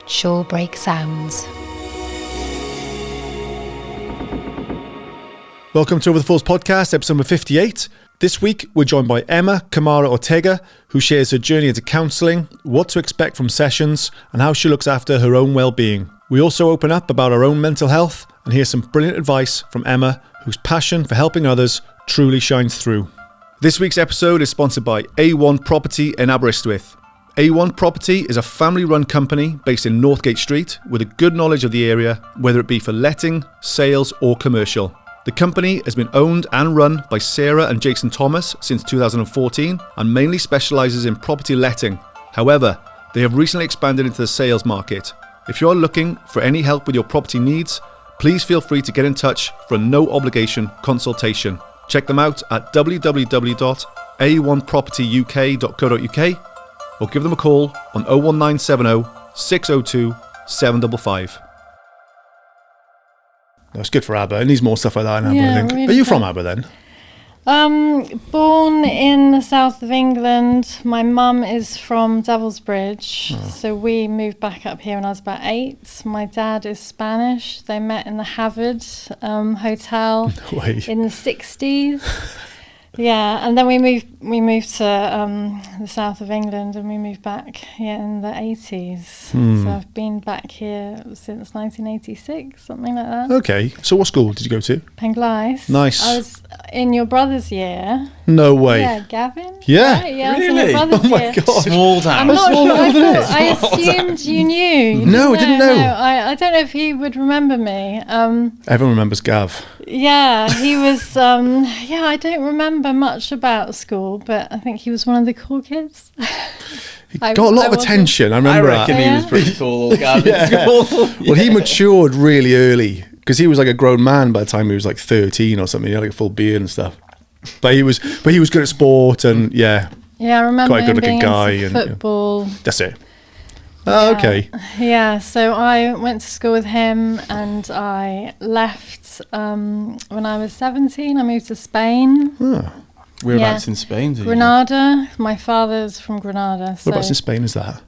Shorebreak Sounds. Welcome to Over the Falls podcast, episode number 58. This week, we're joined by Emma Camara Ortega, who shares her journey into counselling, what to expect from sessions, and how she looks after her own well-being. We also open up about our own mental health and hear some brilliant advice from Emma, whose passion for helping others truly shines through. This week's episode is sponsored by A1 Property in Aberystwyth. A1 Property is a family-run company based in Northgate Street with a good knowledge of the area, whether it be for letting, sales or commercial. The company has been owned and run by Sarah and Jason Thomas since 2014 and mainly specialises in property letting. However, they have recently expanded into the sales market. If you're looking for any help with your property needs, please feel free to get in touch for a no-obligation consultation. Check them out at www.a1propertyuk.co.uk or give them a call on 01970 602 755. That's good for Aber. It needs more stuff like that in Aber, I think. Really Are you from Aber then? Born in the south of England. My mum is from Devil's Bridge, so we moved back up here when I was about 8. My dad is Spanish. They met in the Harvard Hotel in the 60s. Yeah, and then we moved to the south of England, and we moved back in the 80s. So I've been back here since 1986, something like that. Okay, so what school did you go to? Penglice. Nice. I was in your brother's year. No way. Yeah, Gavin. Yeah. Right? Yeah, Really? I was in your brother's Oh my year. God. Small town. I'm not sure. I Small assumed you knew. No, I didn't know. I don't know if he would remember me. Everyone remembers Gav. Yeah, he was. I don't remember much about school, but I think he was one of the cool kids. He got a lot of attention, I I remember reckon that. he was pretty cool. Gavin. Yeah. Well, he matured really early because he was like a grown man by the time he was like 13 or something. He had like a full beard and stuff. But he was good at sport and Yeah, I remember quite a him good looking being guy into and football. that's it. Oh, okay. Yeah, so I went to school with him, and I left when I was 17. I moved to Spain. Whereabouts in Spain? Did Granada. My father's from Granada. So, Whereabouts in Spain is that?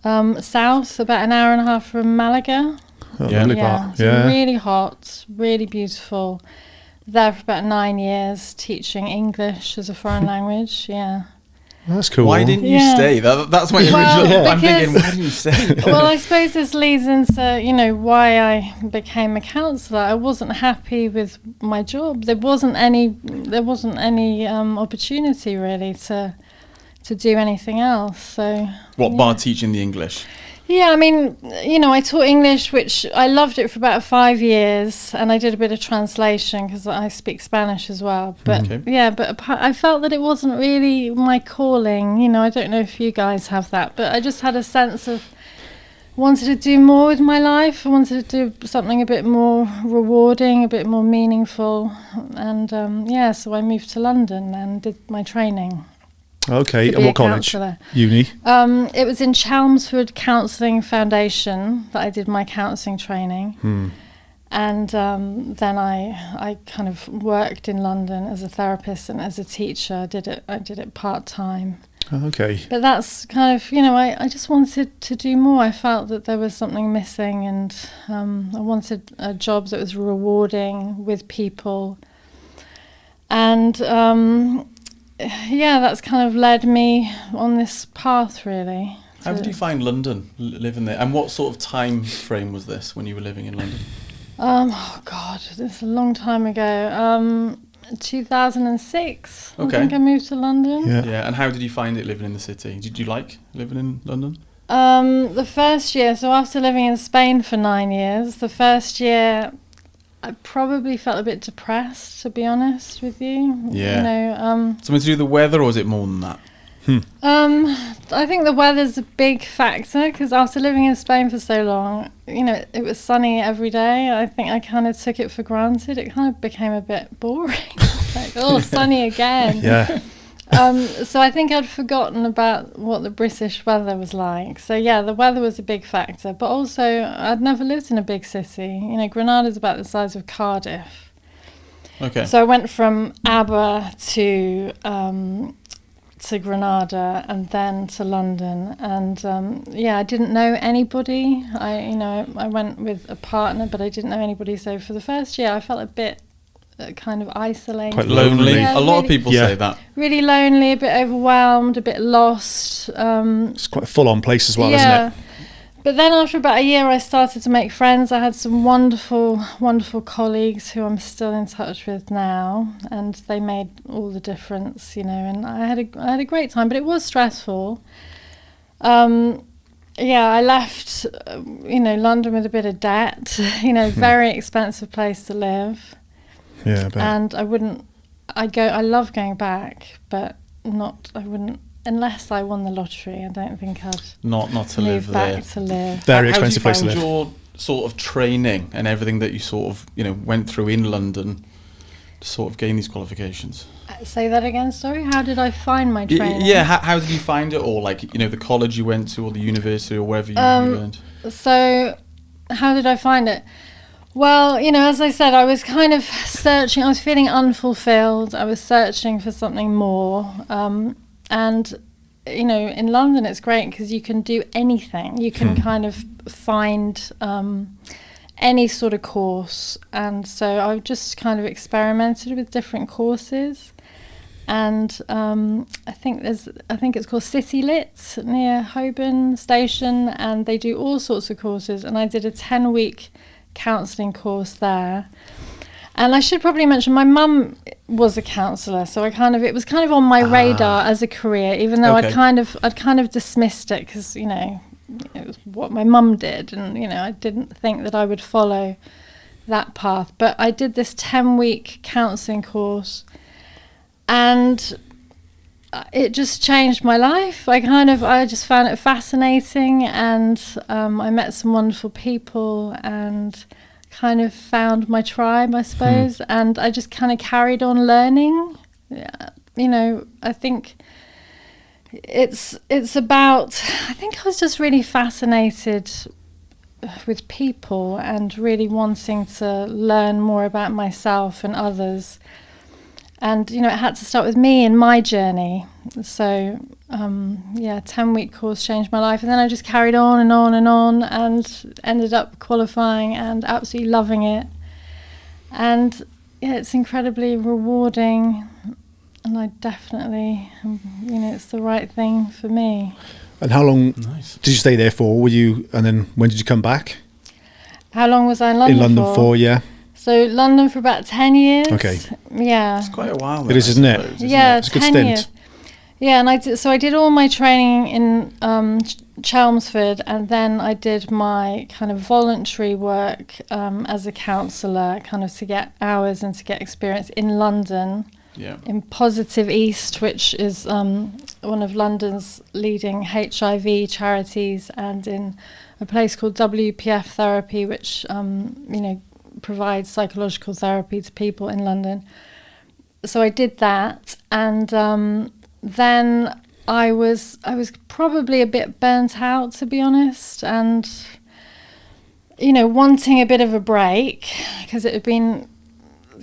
south, about an hour and a half from Malaga. Oh, Yeah. lovely Yeah, part. so Yeah. really hot, really beautiful. There for about 9 years, teaching English as a foreign language. Yeah. That's cool. Why didn't you Yeah. stay? That's my Well, original. I'm because- thinking, why didn't you stay? Well, I suppose this leads into, why I became a counsellor. I wasn't happy with my job. There wasn't any opportunity really to do anything else. So What, bar teaching the English? yeah, I mean, I taught English, which I loved it for about 5 years, and I did a bit of translation because I speak Spanish as well. But Okay. I felt that it wasn't really my calling. I don't know if you guys have that, but I just had a sense of wanted to do more with my life. I wanted to do something a bit more rewarding, a bit more meaningful, and so I moved to London and did my training. Okay, to and be what a college? counsellor. Uni? It was in Chelmsford Counselling Foundation that I did my counselling training. And then I kind of worked in London as a therapist and as a teacher. I did it part-time. Okay. But that's kind of, I just wanted to do more. I felt that there was something missing, and I wanted a job that was rewarding with people. And that's kind of led me on this path, really. How did you find London, living there? And what sort of time frame was this when you were living in London? Oh God, this is a long time ago. 2006. Okay. I think I moved to London. Yeah. And how did you find it living in the city? Did you like living in London? The first year, so after living in Spain for 9 years, the first year I probably felt a bit depressed, to be honest with you. Yeah. Something to do with the weather, or was it more than that? I think the weather's a big factor, because after living in Spain for so long, it was sunny every day. I think I kind of took it for granted. It kind of became a bit boring. Like, sunny again. Yeah. So I think I'd forgotten about what the British weather was like. So yeah, the weather was a big factor, but also I'd never lived in a big city. Granada's about the size of Cardiff. Okay. So I went from Aber to to Granada and then to London, and I didn't know anybody. I went with a partner, but I didn't know anybody. So for the first year, I felt a bit kind of isolated, quite lonely. Yeah, a lot of people say that. Really lonely, a bit overwhelmed, a bit lost. It's quite a full-on place as well, isn't it? But then after about a year, I started to make friends. I had some wonderful, wonderful colleagues who I'm still in touch with now, and they made all the difference, and I had a great time, but it was stressful. I left, London with a bit of debt, very expensive place to live. Yeah, I bet. And I love going back, but I wouldn't, unless I won the lottery. I don't think I'd not to move live back there. to live. Very expensive place to live. live. Your sort of training and everything that you sort of went through in London to sort of gain these qualifications. Say that again, sorry. How did I find my training? Yeah, how did you find it all? Like the college you went to or the university or wherever you learned. So, how did I find it? Well, as I said, I was kind of searching. I was feeling unfulfilled. I was searching for something more. And, in London it's great because you can do anything. You can kind of find any sort of course. And so I just kind of experimented with different courses. And I think it's called City Lit near Holborn Station. And they do all sorts of courses. And I did a 10-week counselling course there. And I should probably mention my mum was a counsellor, so it was kind of on my radar as a career, even though I'd kind of dismissed it because it was what my mum did, and I didn't think that I would follow that path. But I did this 10-week counselling course, and it just changed my life. I just found it fascinating, and I met some wonderful people and kind of found my tribe, I suppose, and I just kind of carried on learning. I think it's about, I think I was just really fascinated with people and really wanting to learn more about myself and others. And, it had to start with me and my journey. So, 10-week course changed my life. And then I just carried on and on and on and ended up qualifying and absolutely loving it. And, it's incredibly rewarding. And I definitely, it's the right thing for me. And how long did you stay there for? And then when did you come back? How long was I in London for? In London for, yeah. So London for about 10 years. Okay. Yeah. It's quite a while. It is, isn't it? Yeah, it's a good 10 stint. years. Yeah, and I did all my training in Chelmsford, and then I did my kind of voluntary work as a counsellor, kind of to get hours and to get experience in London. Yeah. In Positive East, which is one of London's leading HIV charities, and in a place called WPF Therapy, which provides psychological therapy to people in London. So I did that, and then I was probably a bit burnt out, to be honest, and wanting a bit of a break, because it had been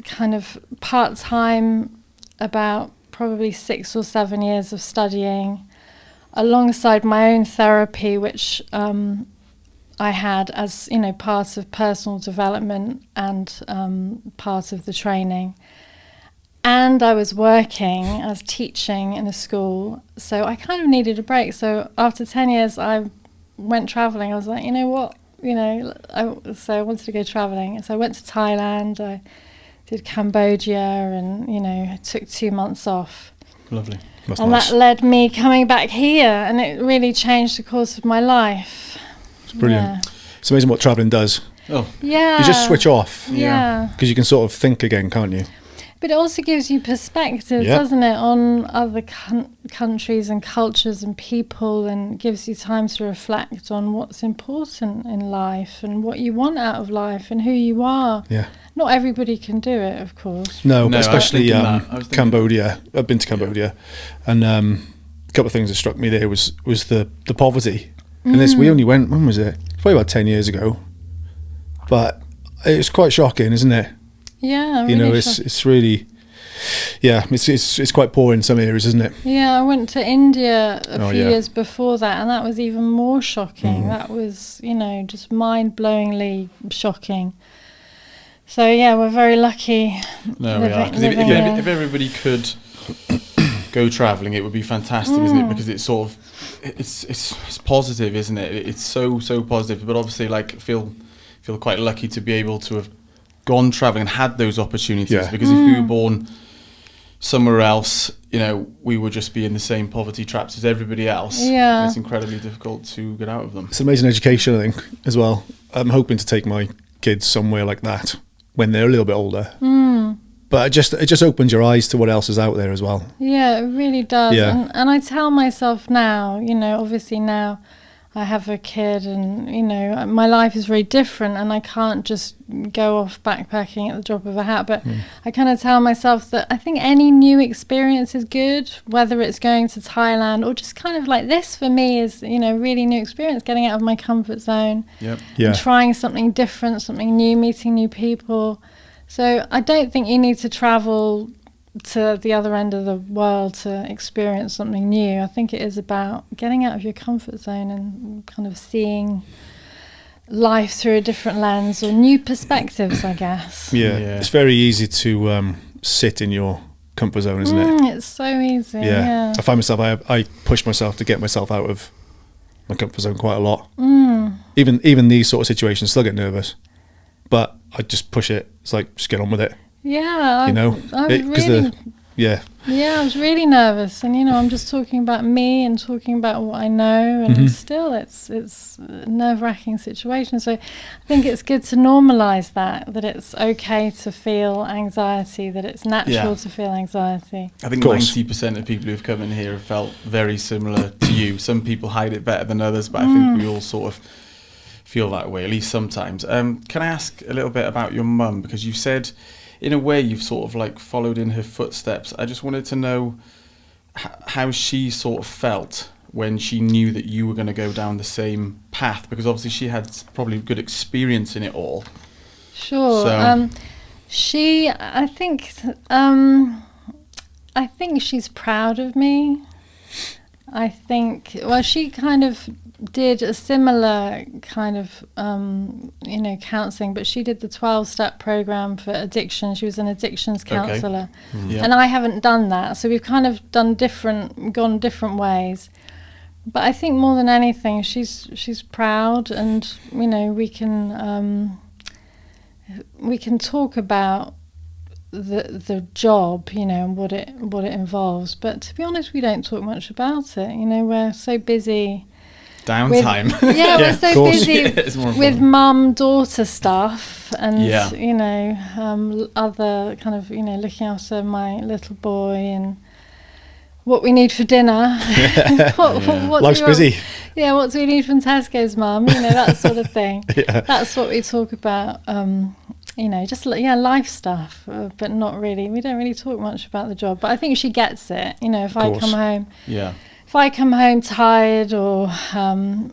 kind of part-time, about probably 6 or 7 years of studying alongside my own therapy, which I had as part of personal development and part of the training. And I was working, I was teaching in a school, so I kind of needed a break. So after 10 years, I went travelling. I was like, so I wanted to go travelling. So I went to Thailand, I did Cambodia, and, I took 2 months off. Lovely. That's and nice. that led me coming back here, and it really changed the course of my life. It's brilliant. Yeah. It's amazing what travelling does. Oh. Yeah. You just switch off. Yeah. Because you can sort of think again, can't you? But it also gives you perspective, doesn't it, on other countries and cultures and people, and gives you time to reflect on what's important in life and what you want out of life and who you are. Yeah. Not everybody can do it, of course. No, but especially Cambodia. I've been to Cambodia, and a couple of things that struck me there was the poverty. And this, we only went, when was it? Probably about 10 years ago. But it's quite shocking, isn't it? Yeah, really it's really, it's quite poor in some areas, isn't it? Yeah, I went to India a few yeah. years before that, and that was even more shocking. That was, just mind-blowingly shocking. So yeah, we're very lucky. No, we are. 'Cause if everybody could go travelling, it would be fantastic, isn't it? Because it's sort of, it's positive, isn't it? It's so positive. But obviously, like, feel quite lucky to be able to have gone travelling and had those opportunities. Yeah. Because if we were born somewhere else, we would just be in the same poverty traps as everybody else. Yeah. And it's incredibly difficult to get out of them. It's amazing education, I think, as well. I'm hoping to take my kids somewhere like that when they're a little bit older. But it just opens your eyes to what else is out there as well. Yeah, it really does. Yeah. And I tell myself now, obviously now I have a kid and, my life is very different and I can't just go off backpacking at the drop of a hat. But I kind of tell myself that I think any new experience is good, whether it's going to Thailand or just kind of like this for me is, really new experience, getting out of my comfort zone, Yep. Yeah. and trying something different, something new, meeting new people. So I don't think you need to travel to the other end of the world to experience something new. I think it is about getting out of your comfort zone and kind of seeing life through a different lens or new perspectives, I guess. Yeah. It's very easy to sit in your comfort zone, isn't it? It's so easy. Yeah. I find myself, I push myself to get myself out of my comfort zone quite a lot. Even these sort of situations, still get nervous, but I just push it. It's like, just get on with it. Yeah. I was really nervous, and I'm just talking about me and talking about what I know, and still it's a nerve-wracking situation. So I think it's good to normalise that it's okay to feel anxiety, that it's natural to feel anxiety. I think 90% of people who've come in here have felt very similar to you. Some people hide it better than others, but I think we all sort of feel that way, at least sometimes. Can I ask a little bit about your mum? Because you said, in a way, you've sort of like followed in her footsteps. I just wanted to know how she sort of felt when she knew that you were going to go down the same path, because obviously she had probably good experience in it all. Sure. So. I think she's proud of me. She kind of did a similar kind of, counselling, but she did the 12-step program for addiction. She was an addictions counsellor. Yeah. And I haven't done that. So we've kind of gone different ways. But I think more than anything, she's proud, and, we can talk about the job, and what it involves. But to be honest, we don't talk much about it. we're so busy. Downtime. We're so busy with mum-daughter stuff and, other kind of, looking after my little boy and what we need for dinner. Life's busy. Yeah, what do we need from Tesco's, mum? That sort of thing. That's what we talk about. Just life stuff, but not really. We don't really talk much about the job. But I think she gets it. If I come home. Yeah. If I come home tired or, kind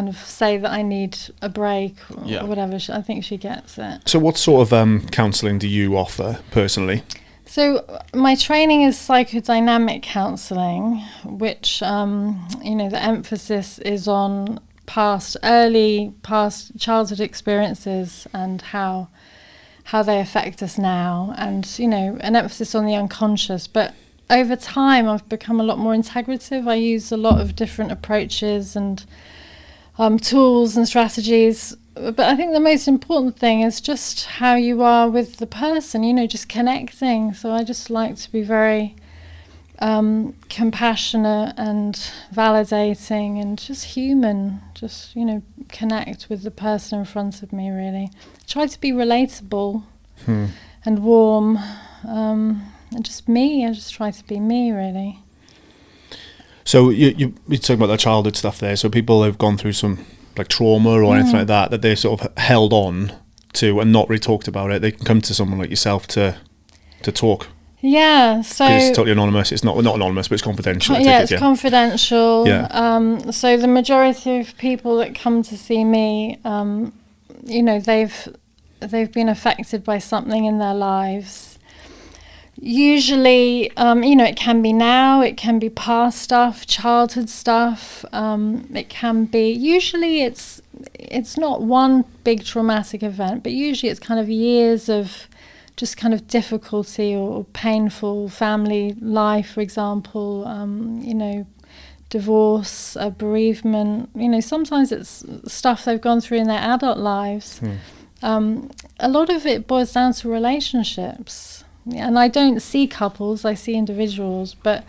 of say that I need a break or whatever, I think she gets it. So what sort of counselling do you offer personally? So my training is psychodynamic counselling, which, the emphasis is on past childhood experiences and how they affect us now, and, an emphasis on the unconscious. But over time, I've become a lot more integrative. I use a lot of different approaches and tools and strategies. But I think the most important thing is just how you are with the person, just connecting. So I just like to be very compassionate and validating and just human. Just, connect with the person in front of me, really. Try to be relatable and warm. And just me, I just try to be me, really. So you're talking about the childhood stuff there. So people have gone through some like trauma or anything like that they sort of held on to and not really talked about it. They can come to someone like yourself to talk. Yeah, so it's totally anonymous. It's not anonymous, but it's confidential. It's confidential. Yeah. So the majority of people that come to see me, they've been affected by something in their lives. Usually, it can be now, it can be past stuff, childhood stuff. It can be, usually it's not one big traumatic event, but usually it's kind of years of just kind of difficulty or painful family life, for example, divorce, bereavement. Sometimes it's stuff they've gone through in their adult lives. A lot of it boils down to relationships. And I don't see couples, I see individuals, but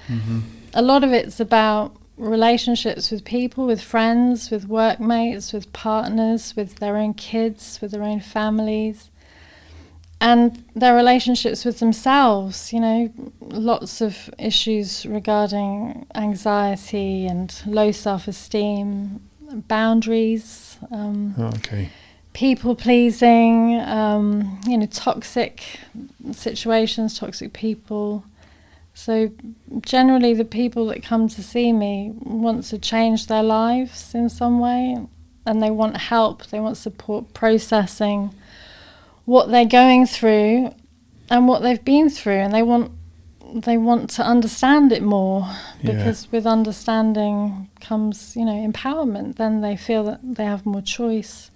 a lot of it's about relationships with people, with friends, with workmates, with partners, with their own kids, with their own families, and their relationships with themselves. Lots of issues regarding anxiety and low self-esteem, boundaries, people pleasing, toxic situations, toxic people. So generally the people that come to see me want to change their lives in some way, and they want help, they want support processing what they're going through and what they've been through, and they want to understand it more, because with understanding comes, empowerment. Then they feel that they have more choice.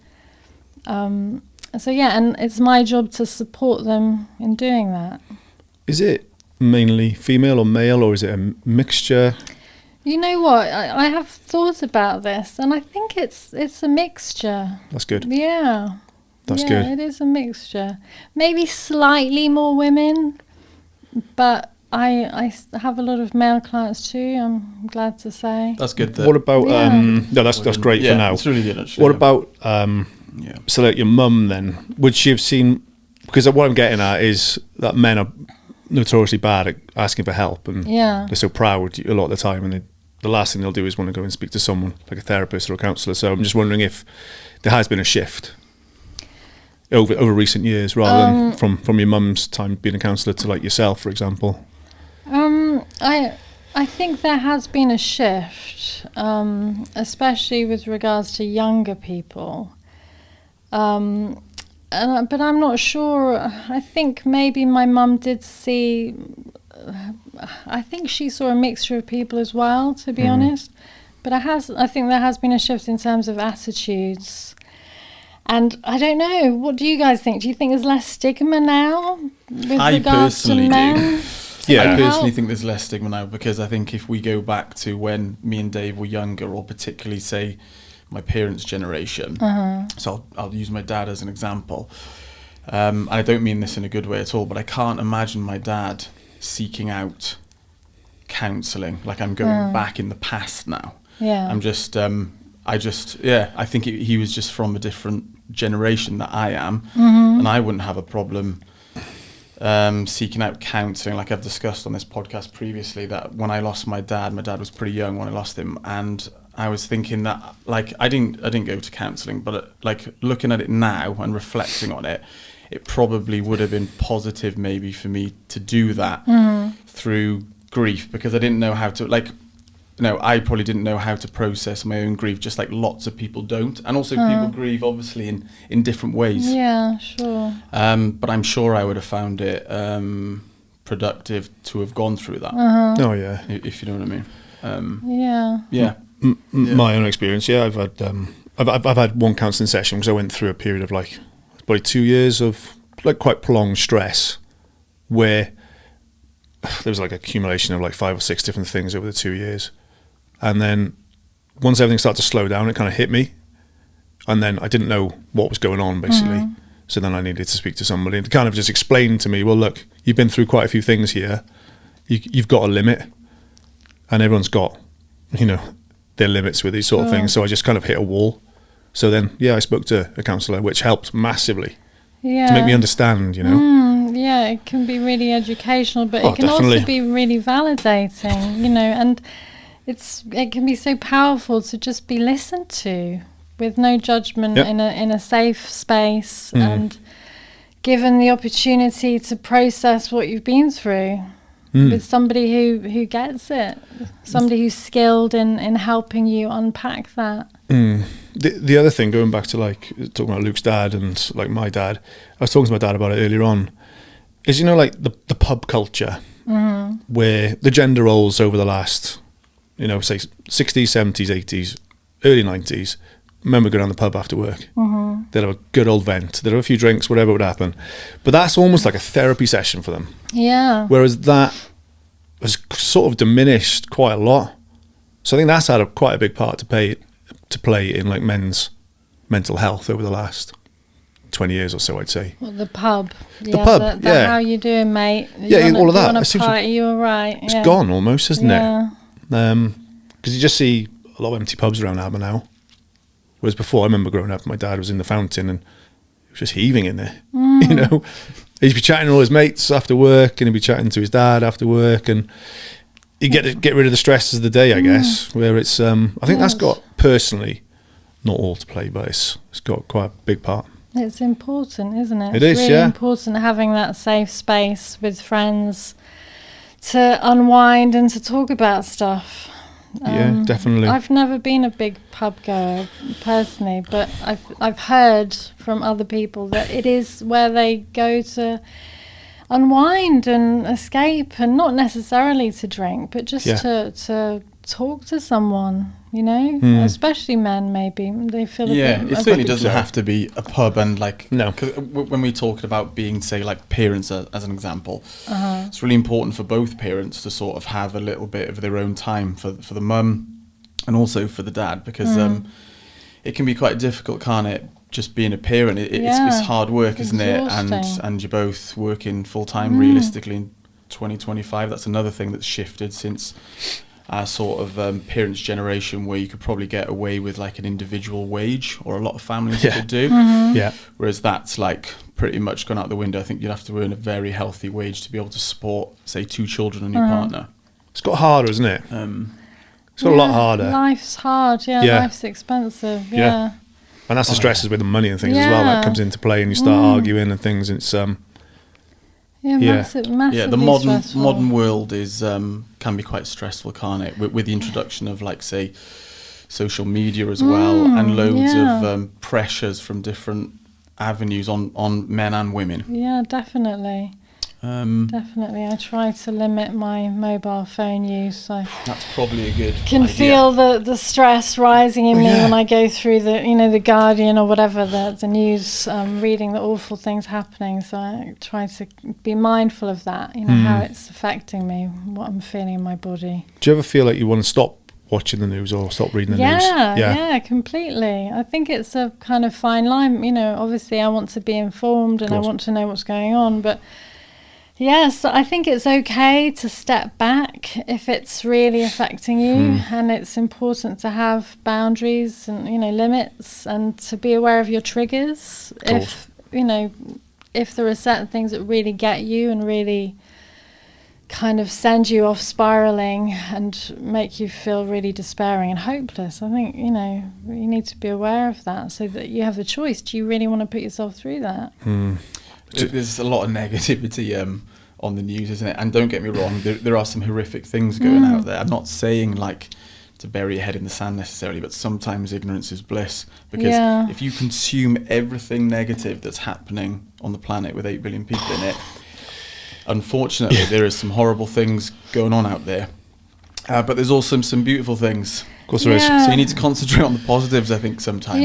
And it's my job to support them in doing that. Is it mainly female or male, or is it a mixture? You know what? I have thought about this, and I think it's a mixture. That's good. Yeah. That's good. It is a mixture. Maybe slightly more women, but I have a lot of male clients too, I'm glad to say. That's good. What about, that's great for now. It's really good, actually. What about, so like your mum then, would she have seen, because what I'm getting at is that men are notoriously bad at asking for help, and they're so proud a lot of the time, and the last thing they'll do is want to go and speak to someone like a therapist or a counsellor. So I'm just wondering if there has been a shift over recent years, rather than from your mum's time being a counsellor to like yourself, for example. I think there has been a shift, especially with regards to younger people. But I'm not sure. I think maybe my mum did see, I think she saw a mixture of people as well, to be honest. But I think there has been a shift in terms of attitudes. And I don't know, what do you guys think? Do you think there's less stigma now with regards to men? I personally think there's less stigma now, because I think if we go back to when me and Dave were younger, or particularly say my parents' generation, so I'll use my dad as an example. I don't mean this in a good way at all, but I can't imagine my dad seeking out counselling. Like, I'm going back in the past now. I'm just, I think he was just from a different generation that I am, and I wouldn't have a problem seeking out counselling. Like I've discussed on this podcast previously, that when I lost my dad was pretty young when I lost him, and I was thinking that, like, I didn't go to counselling, but like looking at it now and reflecting on it, it probably would have been positive maybe for me to do that through grief, because I didn't know how to, I probably didn't know how to process my own grief, just like lots of people don't. And also people grieve obviously in different ways. Yeah, sure. But I'm sure I would have found it productive to have gone through that. Oh yeah. If you know what I mean. Yeah. My own experience, I've had one counselling session, because I went through a period of like probably 2 years of like quite prolonged stress, where there was like accumulation of like 5 or 6 different things over the 2 years. And then once everything started to slow down, it kind of hit me. And then I didn't know what was going on, basically. So then I needed to speak to somebody to kind of just explain to me, well, look, you've been through quite a few things here. You've got a limit. And everyone's got, their limits with these sort of things. So I just kind of hit a wall. So then, I spoke to a counsellor, which helped massively to make me understand, Yeah, it can be really educational, but it can also be really validating, and it can be so powerful to just be listened to with no judgment in a safe space, and given the opportunity to process what you've been through with somebody who gets it, somebody who's skilled in helping you unpack that. The other thing, going back to like talking about Luke's dad and like my dad, I was talking to my dad about it earlier on, is, you know, like the pub culture, where the gender roles over the last, you know, say 60s, 70s, 80s, early 90s, men would go down the pub after work. They'd have a good old vent, they'd have a few drinks, whatever would happen. But that's almost like a therapy session for them. Yeah. Whereas that has sort of diminished quite a lot. So I think that's had quite a big part to play in like men's mental health over the last 20 years or so, I'd say. Well, the pub. The pub, yeah. How you doing, mate? All of that. You want to party, you all right? It's gone almost, isn't it? Because you just see a lot of empty pubs around Aber now. Whereas before, I remember growing up, my dad was in the fountain and it was just heaving in there. You know, he'd be chatting to all his mates after work, and he'd be chatting to his dad after work, and you get rid of the stresses of the day, I guess. Where it's, I think that's got, personally, not all to play, but it's got quite a big part. It's important, isn't it? It is, really important having that safe space with friends to unwind and to talk about stuff. Yeah, definitely. I've never been a big pub goer personally, but I've heard from other people that it is where they go to unwind and escape, and not necessarily to drink, but just to talk to someone, you know, especially men. Maybe they feel it certainly doesn't have to be a pub. And like, no, 'cause when we talked about being, say, like parents as an example, it's really important for both parents to sort of have a little bit of their own time for the mum and also for the dad, because it can be quite difficult, can't it? Just being a parent, it's hard work, isn't it? And you're both working full time. Realistically, in 2025, that's another thing that's shifted since our sort of parents' generation, where you could probably get away with like an individual wage, or a lot of families could do. Whereas that's like pretty much gone out the window. I think you'd have to earn a very healthy wage to be able to support, say, 2 children and your partner. It's got harder, isn't it? It's got a lot harder. Life's hard. Life's expensive. And that's the stresses with the money and things as well. That comes into play, and you start arguing and things. And it's massively the stressful. modern world is can be quite stressful, can't it? With the introduction of, like, say, social media as well, and loads of pressures from different avenues on men and women. Yeah, definitely. Definitely. I try to limit my mobile phone use. That's probably a good can idea. Feel the stress rising in me when I go through the Guardian or whatever, the news, reading the awful things happening. So I try to be mindful of that, how it's affecting me, what I'm feeling in my body. Do you ever feel like you want to stop watching the news or stop reading the news? Yeah, completely. I think it's a kind of fine line. Obviously I want to be informed and I want to know what's going on, but yes, I think it's okay to step back if it's really affecting you, and it's important to have boundaries and limits, and to be aware of your triggers. If there are certain things that really get you and really kind of send you off spiraling and make you feel really despairing and hopeless, I think you need to be aware of that, so that you have the choice. Do you really want to put yourself through that? There's a lot of negativity on the news, isn't it? And don't get me wrong, there are some horrific things going out there. I'm not saying like to bury your head in the sand necessarily, but sometimes ignorance is bliss, because if you consume everything negative that's happening on the planet with 8 billion people in it, unfortunately there is some horrible things going on out there, but there's also some beautiful things. Of course there is. So you need to concentrate on the positives, I think, sometimes.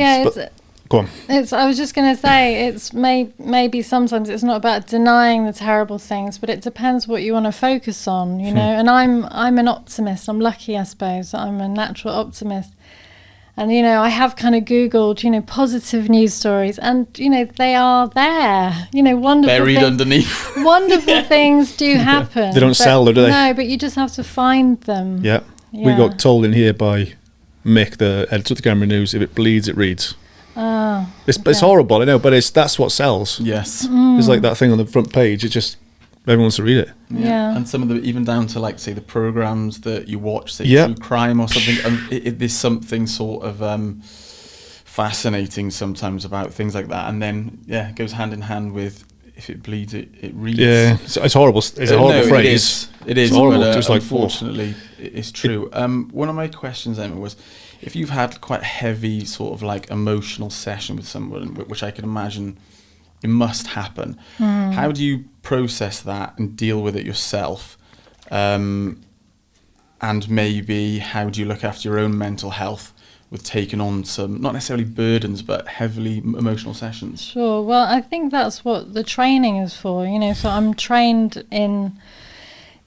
Go on. I was just going to say, it's maybe sometimes it's not about denying the terrible things, but it depends what you want to focus on, And I'm an optimist. I'm lucky, I suppose. I'm a natural optimist. And, I have kind of Googled, positive news stories, and, they are there. Wonderful buried underneath. Wonderful things do happen. They don't sell, though, do they? No, but you just have to find them. Yeah. We got told in here by Mick, the editor of the Camera News, if it bleeds, it reads. Oh, it's horrible, I know, but that's what sells. Yes. It's like that thing on the front page. It just, everyone wants to read it. Yeah. And some of the, even down to, like, say, the programs that you watch, say true crime or something, and there's something sort of fascinating sometimes about things like that, and then it goes hand in hand with, if it bleeds, it reads. Yeah, it's horrible. It's a horrible phrase. It is horrible. But, just like, unfortunately, is true. One of my questions, Emma, was if you've had quite a heavy sort of like emotional session with someone, which I can imagine it must happen. How do you process that and deal with it yourself? And maybe how do you look after your own mental health with taking on some, not necessarily burdens, but heavily emotional sessions? Sure. Well, I think that's what the training is for, so I'm trained in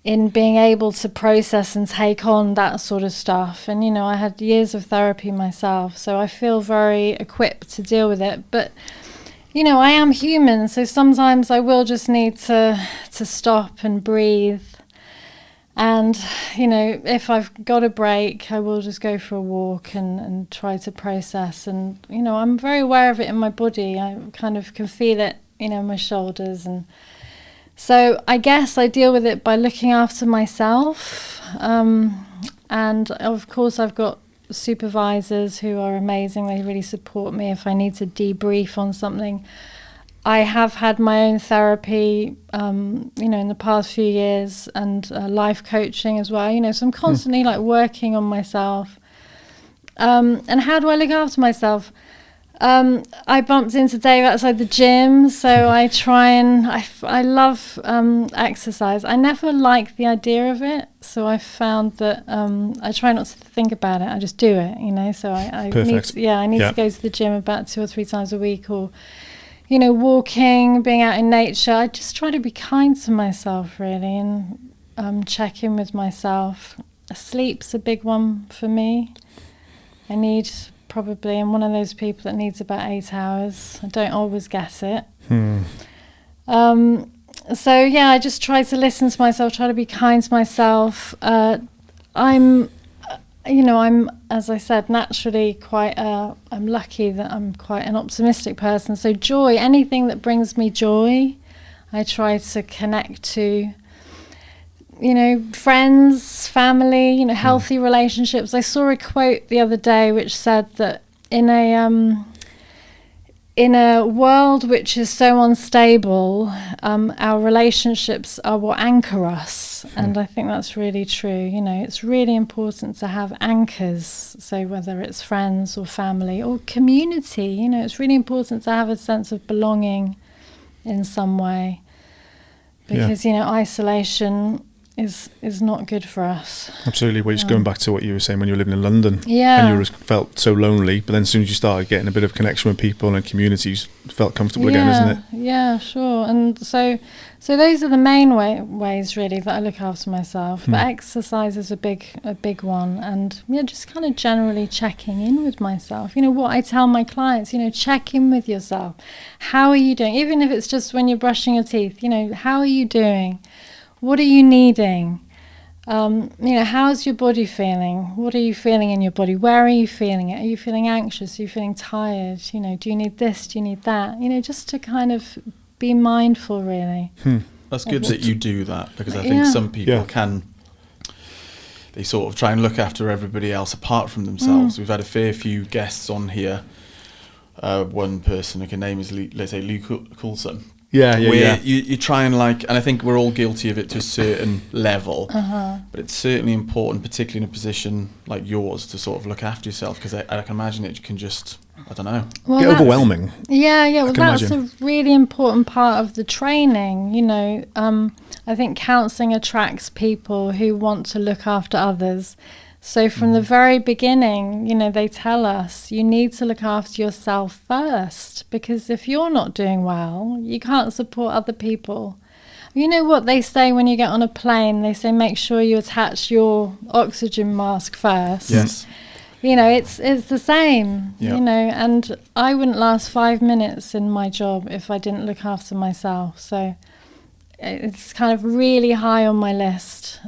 being able to process and take on that sort of stuff. And, I had years of therapy myself, so I feel very equipped to deal with it. But, I am human, so sometimes I will just need to stop and breathe. And, if I've got a break, I will just go for a walk and try to process. And, I'm very aware of it in my body. I kind of can feel it, in my shoulders. And so I guess I deal with it by looking after myself. And, of course, I've got supervisors who are amazing. They really support me if I need to debrief on something. I have had my own therapy, in the past few years, and life coaching as well. So I'm constantly working on myself. And how do I look after myself? I bumped into Dave outside the gym, so I try and I love exercise. I never liked the idea of it, so I found that I try not to think about it. I just do it, So I need to go to the gym about 2 or 3 times a week, or walking, being out in nature. I just try to be kind to myself, really, and check in with myself. Sleep's a big one for me. I'm one of those people that needs about 8 hours. I don't always get it. I just try to listen to myself, try to be kind to myself. I'm, as I said, naturally I'm lucky that I'm quite an optimistic person. So joy, anything that brings me joy, I try to connect to. Friends, family, healthy relationships. I saw a quote the other day which said that in a world which is so unstable, our relationships are what anchor us. And I think that's really true. It's really important to have anchors. So whether it's friends or family or community, it's really important to have a sense of belonging in some way. Because, isolation is not good for us. Absolutely. Well, just going back to what you were saying when you were living in London, yeah, and you felt so lonely, but then as soon as you started getting a bit of connection with people and communities, felt comfortable again, isn't it? Yeah, sure. And so those are the main ways really that I look after myself. But exercise is a big one, and just kind of generally checking in with myself. What I tell my clients, check in with yourself. How are you doing? Even if it's just when you're brushing your teeth, how are you doing? What are you needing? How's your body feeling? What are you feeling in your body? Where are you feeling it? Are you feeling anxious? Are you feeling tired? Do you need this? Do you need that? Just to kind of be mindful, really. That's good that you do that, because I think some people they sort of try and look after everybody else apart from themselves. We've had a fair few guests on here. One person, her name is, let's say, Lou Coulson. You try and and I think we're all guilty of it to a certain level, but it's certainly important, particularly in a position like yours, to sort of look after yourself, because I can imagine it can just, I don't know, get overwhelming. Well, that's a really important part of the training. I think counselling attracts people who want to look after others. So from the very beginning, they tell us you need to look after yourself first, because if you're not doing well, you can't support other people. You know what they say when you get on a plane? They say make sure you attach your oxygen mask first. Yes. It's the same, and I wouldn't last 5 minutes in my job if I didn't look after myself. So it's kind of really high on my list.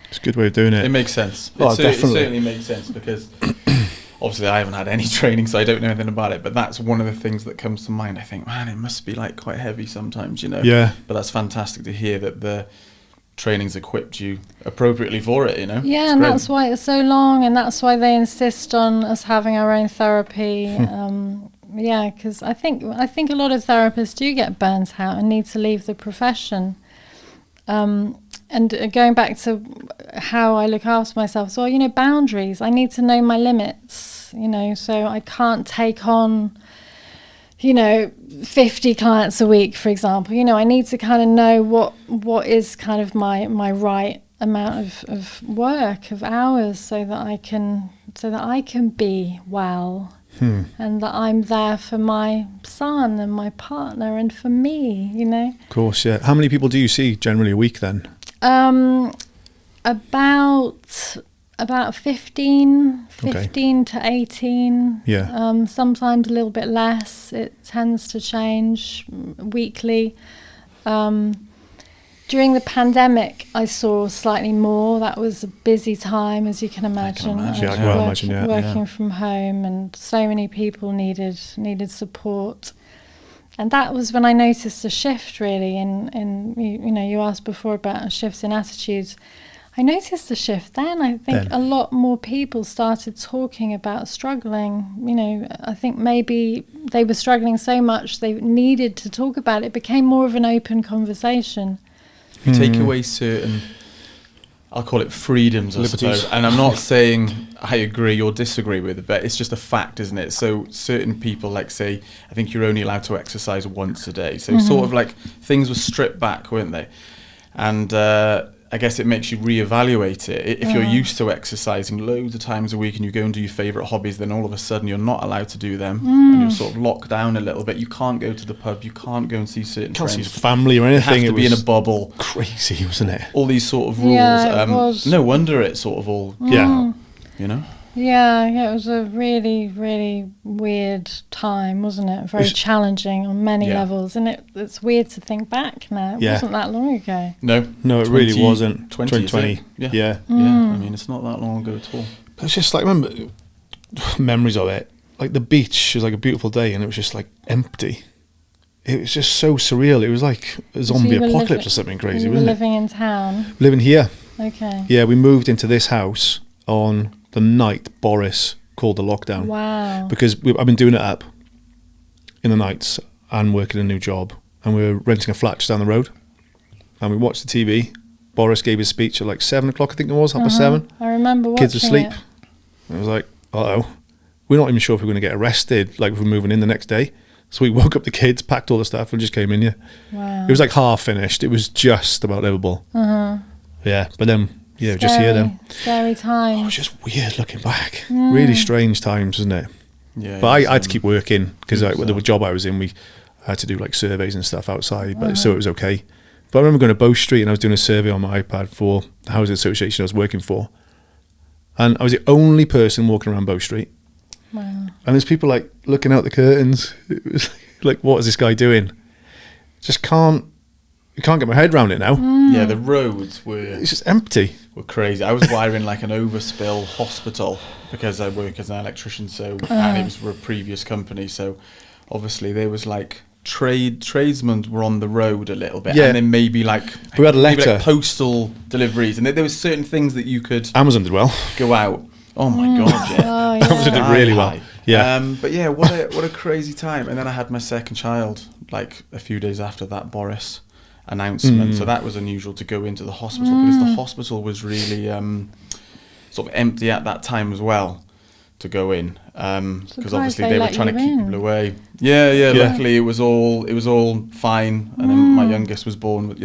It's a good way of doing it. It makes sense. Definitely. It certainly makes sense, because obviously I haven't had any training, so I don't know anything about it, but that's one of the things that comes to mind. I think, man, it must be quite heavy sometimes, Yeah. But that's fantastic to hear that the training's equipped you appropriately for it, Yeah, and that's why it's so long, and that's why they insist on us having our own therapy. Because I think a lot of therapists do get burnt out and need to leave the profession. and going back to how I look after myself, so, you know, boundaries. I need to know my limits, you know, so I can't take on, you know, 50 clients a week, for example. You know, I need to kind of know what is kind of my right amount of work, of hours, so that I can be well. And that I'm there for my son and my partner and for me, you know. Of course, yeah. How many people do you see generally a week then? About 15 to 18. Yeah. Sometimes a little bit less. It tends to change weekly. During the pandemic, I saw slightly more. That was a busy time, as you can imagine. Working from home, and so many people needed support. And that was when I noticed a shift, really. In you know, you asked before about shifts in attitudes. I noticed a shift then. I think a lot more people started talking about struggling. You know, I think maybe they were struggling so much they needed to talk about it. It became more of an open conversation. You take away certain, I'll call it freedoms, I suppose. And I'm not saying I agree or disagree with it, but it's just a fact, isn't it? So certain people, like, say, I think you're only allowed to exercise once a day. So sort of like things were stripped back, weren't they? And I guess it makes you reevaluate it. If you're used to exercising loads of times a week and you go and do your favourite hobbies, then all of a sudden you're not allowed to do them, and you're sort of locked down a little bit. You can't go to the pub, you can't go and see certain friends. Can't see his family or anything. You have to be in a bubble. Crazy, wasn't it? All these sort of rules. Yeah, it was. No wonder it sort of all Yeah. out, you know? Yeah, it was a really, really weird time, wasn't it? Very challenging on many levels, and it's weird to think back now. It wasn't that long ago. No, it really wasn't. 2020. Yeah. I mean, it's not that long ago at all. But it's just like, remember, memories of it. Like the beach was like a beautiful day, and it was just like empty. It was just so surreal. It was like a zombie apocalypse or something crazy, wasn't it? Living in town. Living here. Okay. Yeah, we moved into this house on the night Boris called the lockdown. Wow. Because I've been doing it up in the nights and working a new job, and we were renting a flat just down the road, and we watched the TV. Boris gave his speech at like 7 o'clock, I think it was, 7:30. I remember watching Kids asleep. I was like, uh-oh. We're not even sure if we're going to get arrested, like if we're moving in the next day. So we woke up the kids, packed all the stuff, and just came in here. Wow. It was like half finished. It was just about livable. Yeah, but then, Scary, just here then. Scary times. Oh, it was just weird looking back. Really strange times, isn't it? Yeah. But I had to keep working because with the job I was in, we had to do like surveys and stuff outside, but so it was okay. But I remember going to Bow Street and I was doing a survey on my iPad for the housing association I was working for, and I was the only person walking around Bow Street. Wow. And there's people like looking out the curtains. It was like, what is this guy doing? Just can't get my head around it now. Yeah, the roads It's just empty. were crazy. I was wiring like an overspill hospital because I work as an electrician, so and it was for a previous company, so obviously there was like tradesmen were on the road a little bit, and then maybe like we had a letter, like postal deliveries, and there was certain things that you could Amazon did well. Go out. Oh my god, yeah. Oh, yeah. Amazon did really well. Yeah. But yeah, what a crazy time. And then I had my second child like a few days after that Boris announcement. So that was unusual to go into the hospital because the hospital was really sort of empty at that time as well to go in. Because obviously they were trying to keep people away. Yeah. Luckily it was all fine. And then my youngest was born with,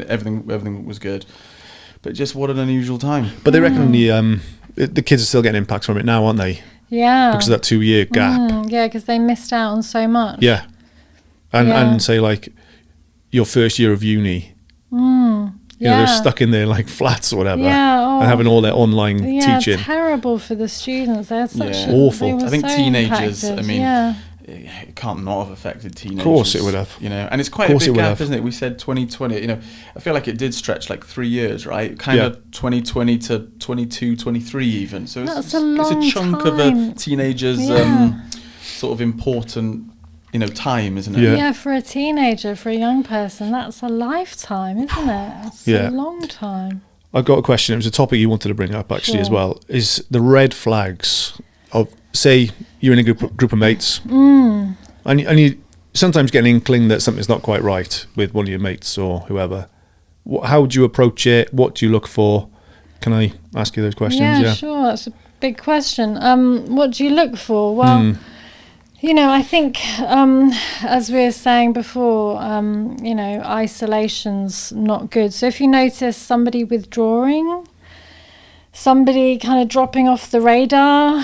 everything was good. But just what an unusual time. But they reckon the kids are still getting impacts from it now, aren't they? Yeah. Because of that 2-year gap. Yeah, because they missed out on so much. Yeah. And say like your first year of uni, they're stuck in their like flats or whatever, and having all their online teaching. Terrible for the students. They're such awful. I think teenagers, impacted. it can't not have affected teenagers. Of course it would have. And it's quite a big gap, isn't it? We said 2020, I feel like it did stretch like 3 years, right? Kind of 2020 to 22, 23 even. So it's a chunk of a teenager's sort of important, time, isn't it? Yeah, for a teenager, for a young person, that's a lifetime, isn't it? It's a long time. I've got a question. It was a topic you wanted to bring up actually as well. Is the red flags of, say, you're in a group of mates, and you sometimes get an inkling that something's not quite right with one of your mates or whoever. How do you approach it? What do you look for? Can I ask you those questions? Yeah, sure. That's a big question. What do you look for? Well, I think, as we were saying before, isolation's not good. So if you notice somebody withdrawing, somebody kind of dropping off the radar,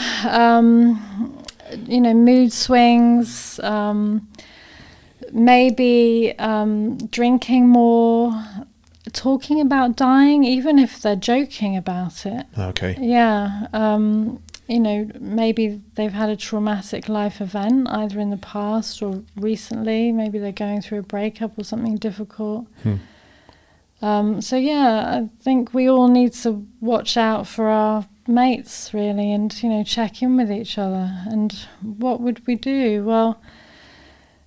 mood swings, maybe drinking more, talking about dying, even if they're joking about it. Okay. Yeah. Maybe they've had a traumatic life event, either in the past or recently. Maybe they're going through a breakup or something difficult. I think we all need to watch out for our mates, really, and, check in with each other. And what would we do? Well,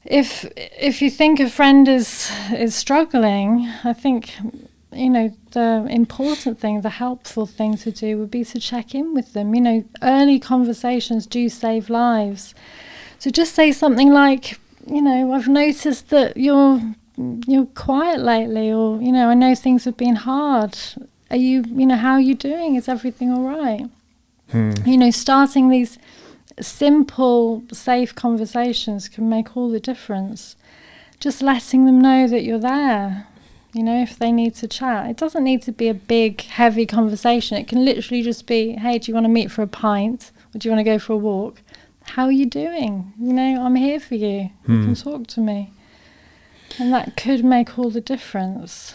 if you think a friend is struggling, I think, the important thing, the helpful thing to do would be to check in with them. Early conversations do save lives. So just say something like, I've noticed that you're quiet lately, or, I know things have been hard. Are you, how are you doing? Is everything all right? Starting these simple, safe conversations can make all the difference. Just letting them know that you're there, if they need to chat. It doesn't need to be a big, heavy conversation. It can literally just be, hey, do you want to meet for a pint? Or do you want to go for a walk? How are you doing? I'm here for you. You can talk to me. And that could make all the difference.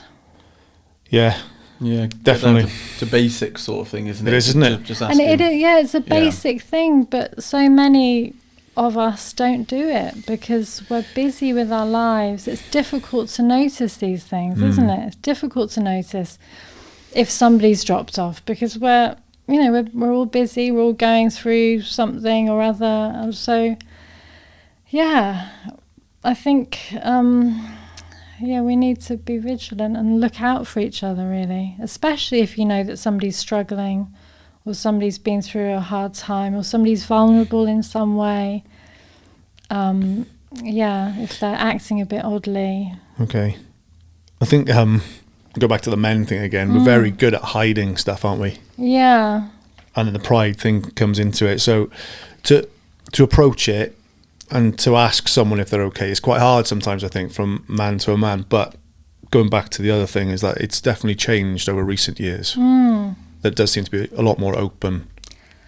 Yeah. Yeah, definitely. It's a basic sort of thing, isn't it? It is, isn't it? Just asking. And it's a basic thing, but so many of us don't do it because we're busy with our lives. It's difficult to notice these things, isn't it? It's difficult to notice if somebody's dropped off because we're all busy, we're all going through something or other. And so, I think, we need to be vigilant and look out for each other, really, especially if you know that somebody's struggling or somebody's been through a hard time or somebody's vulnerable in some way. If they're acting a bit oddly. Okay. I think, go back to the men thing again, we're very good at hiding stuff, aren't we? Yeah. And then the pride thing comes into it. So to approach it, and to ask someone if they're okay is quite hard sometimes, I think, from man to a man. But going back to the other thing is that it's definitely changed over recent years. There does seem to be a lot more open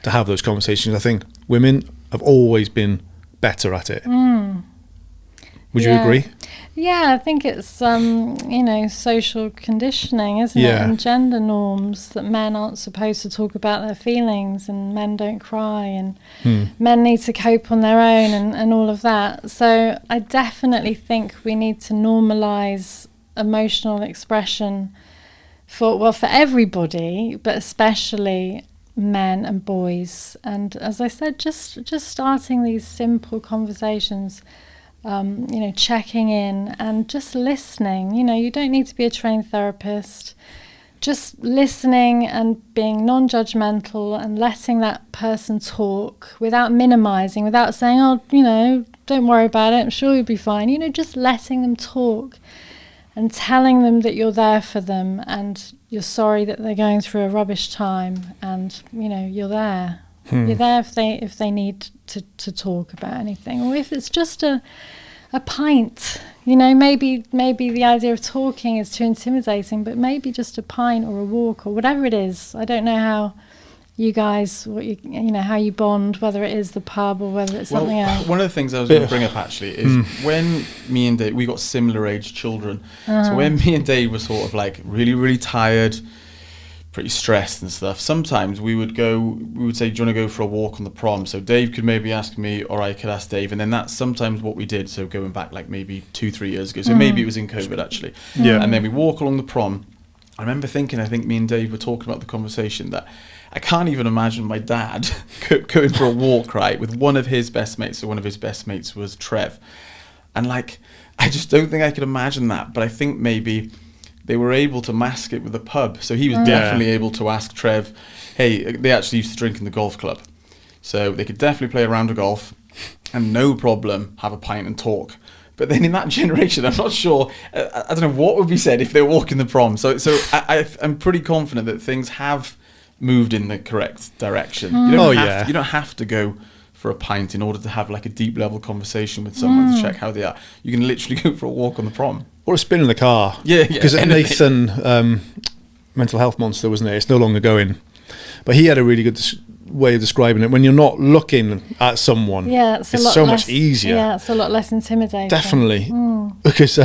to have those conversations. I think women have always been better at it. Would you agree? Yeah, I think it's, social conditioning, isn't it? And gender norms that men aren't supposed to talk about their feelings and men don't cry and men need to cope on their own and all of that. So I definitely think we need to normalise emotional expression for everybody, but especially men and boys. And as I said, just starting these simple conversations, checking in and just listening. You don't need to be a trained therapist. Just listening and being non-judgmental and letting that person talk without minimizing, without saying, don't worry about it, I'm sure you'll be fine. Just letting them talk and telling them that you're there for them and you're sorry that they're going through a rubbish time and, you're there. You're there if they need to talk about anything, or if it's just a pint. Maybe the idea of talking is too intimidating, but maybe just a pint or a walk or whatever it is. I don't know how you guys, how you bond, whether it is the pub or whether it's something else. One of the things I was going to bring up actually is when me and Dave, we got similar age children. So when me and Dave were sort of like really, really tired, pretty stressed and stuff, sometimes we would say, do you want to go for a walk on the prom? So Dave could maybe ask me or I could ask Dave, and then that's sometimes what we did. So going back like maybe 2-3 years ago, so maybe it was in COVID actually, and then we walk along the prom. I remember thinking, I think me and Dave were talking about the conversation that I can't even imagine my dad going for a walk, right, with one of his best mates. So one of his best mates was Trev, and like I just don't think I could imagine that. But I think maybe they were able to mask it with the pub. So he was definitely able to ask Trev, hey, they actually used to drink in the golf club. So they could definitely play a round of golf and no problem have a pint and talk. But then in that generation, I'm not sure. I don't know what would be said if they were walking the prom. So I'm pretty confident that things have moved in the correct direction. You don't have to go for a pint in order to have like a deep level conversation with someone to check how they are. You can literally go for a walk on the prom. Or a spin in the car. Yeah. Because Nathan, mental health monster, wasn't it? It's no longer going. But he had a really good way of describing it. When you're not looking at someone, it's so much easier. Yeah, it's a lot less intimidating. Definitely. Because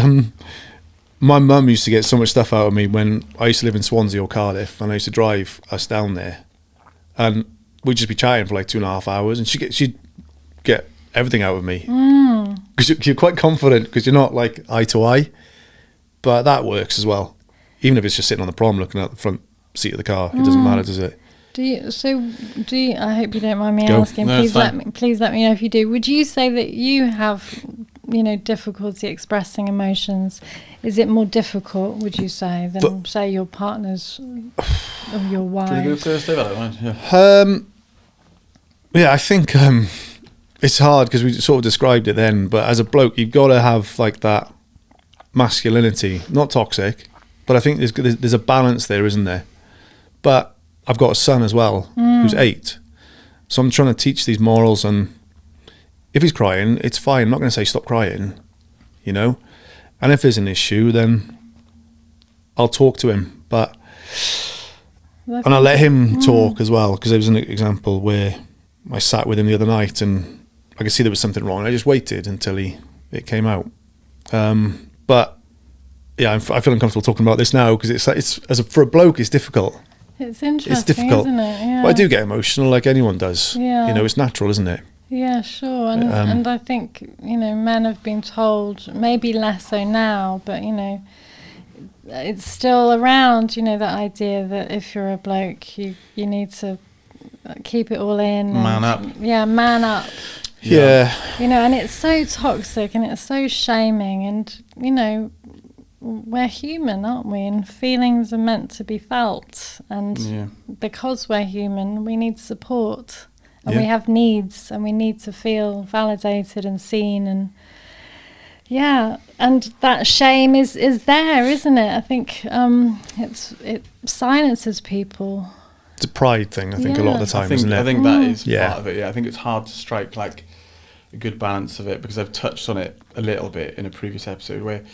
my mum used to get so much stuff out of me when I used to live in Swansea or Cardiff, and I used to drive us down there. And we'd just be chatting for like 2.5 hours, and she'd get everything out of me. Because you're quite confident, because you're not like eye to eye. But that works as well. Even if it's just sitting on the prom looking at the front seat of the car, it doesn't matter, does it? Do you? I hope you don't mind me asking. No, please let me know if you do. Would you say that you have, difficulty expressing emotions? Is it more difficult, would you say, than say your partners or your wife? Can you go first, Dave? I don't mind. Yeah, I think it's hard because we sort of described it then. But as a bloke, you've got to have like that masculinity, not toxic, but I think there's a balance there, isn't there? But I've got a son as well who's 8, so I'm trying to teach these morals, and if he's crying, it's fine. I'm not going to say stop crying, and if there's an issue, then I'll talk to him, and I'll let him talk as well, because there was an example where I sat with him the other night and I could see there was something wrong, and I just waited until it came out. But yeah, I feel uncomfortable talking about this now, because for a bloke, it's difficult. It's interesting, it's difficult, isn't it? Yeah. But I do get emotional like anyone does. Yeah. It's natural, isn't it? Yeah, sure. And I think, men have been told, maybe less so now, but, it's still around, that idea that if you're a bloke, you need to keep it all in. Man up. Yeah, man up. Yeah. And it's so toxic and it's so shaming, and, we're human, aren't we? And feelings are meant to be felt. And because we're human, we need support. And we have needs, and we need to feel validated and seen. And and that shame is there, isn't it? I think it silences people. It's a pride thing, I think, a lot of the time, isn't it? I think that is part of it. Yeah, I think it's hard to strike like a good balance of it, because I've touched on it a little bit in a previous episode where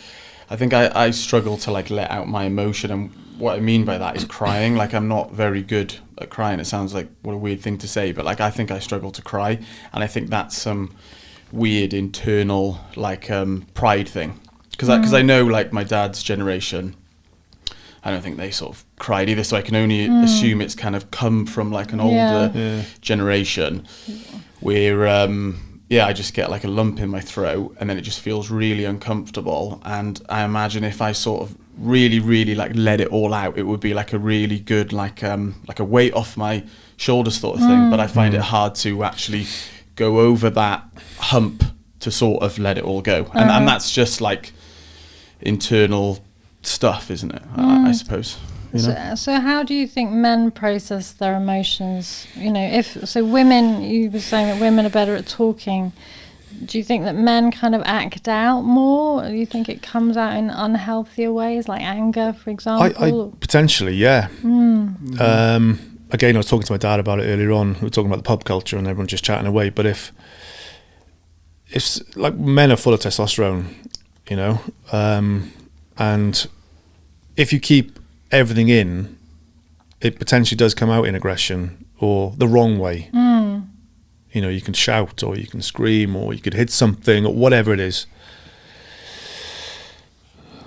I think I struggle to like let out my emotion, and what I mean by that is crying. Like, I'm not very good at crying. It sounds like what a weird thing to say, but like I think I struggle to cry, and I think that's some weird internal like pride thing, because I know like my dad's generation, I don't think they sort of cried either, so I can only assume it's kind of come from like an older generation where I just get like a lump in my throat, and then it just feels really uncomfortable. And I imagine if I sort of really, really like let it all out, it would be like a really good like a weight off my shoulders sort of thing. But I find it hard to actually go over that hump to sort of let it all go. And that's just like internal stuff, isn't it? I suppose. So how do you think men process their emotions? Women, you were saying that women are better at talking. Do you think that men kind of act out more? Or do you think it comes out in unhealthier ways, like anger, for example? Potentially, yeah. Again, I was talking to my dad about it earlier on. We were talking about the pub culture and everyone just chatting away. But if like men are full of testosterone, and if you keep everything in, it potentially does come out in aggression or the wrong way. You can shout, or you can scream, or you could hit something, or whatever it is.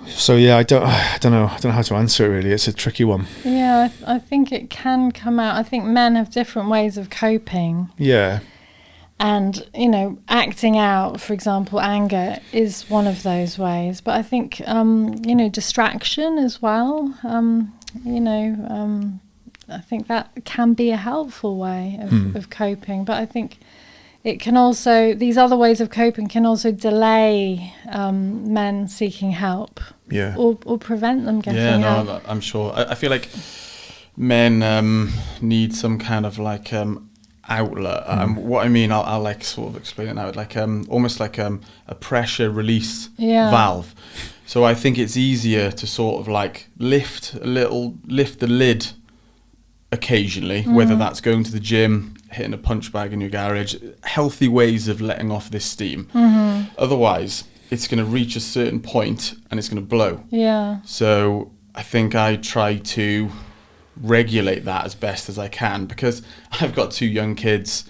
So yeah, I don't know how to answer it really. It's a tricky one. Yeah, I think it can come out. I think men have different ways of coping. Yeah. And, acting out, for example, anger is one of those ways. But I think, distraction as well, I think that can be a helpful way of coping. But I think it can also, these other ways of coping can also delay men seeking help. Yeah. Or prevent them getting help. Yeah, no, I'm sure. I feel like men need some kind of like outlet. What I mean, I'll like sort of explain it now, like almost like a pressure release valve. So I think it's easier to sort of like lift the lid occasionally, whether that's going to the gym, hitting a punch bag in your garage, healthy ways of letting off this steam. Otherwise, it's going to reach a certain point and it's going to blow. Yeah. So I think I try to regulate that as best as I can, because I've got 2 young kids.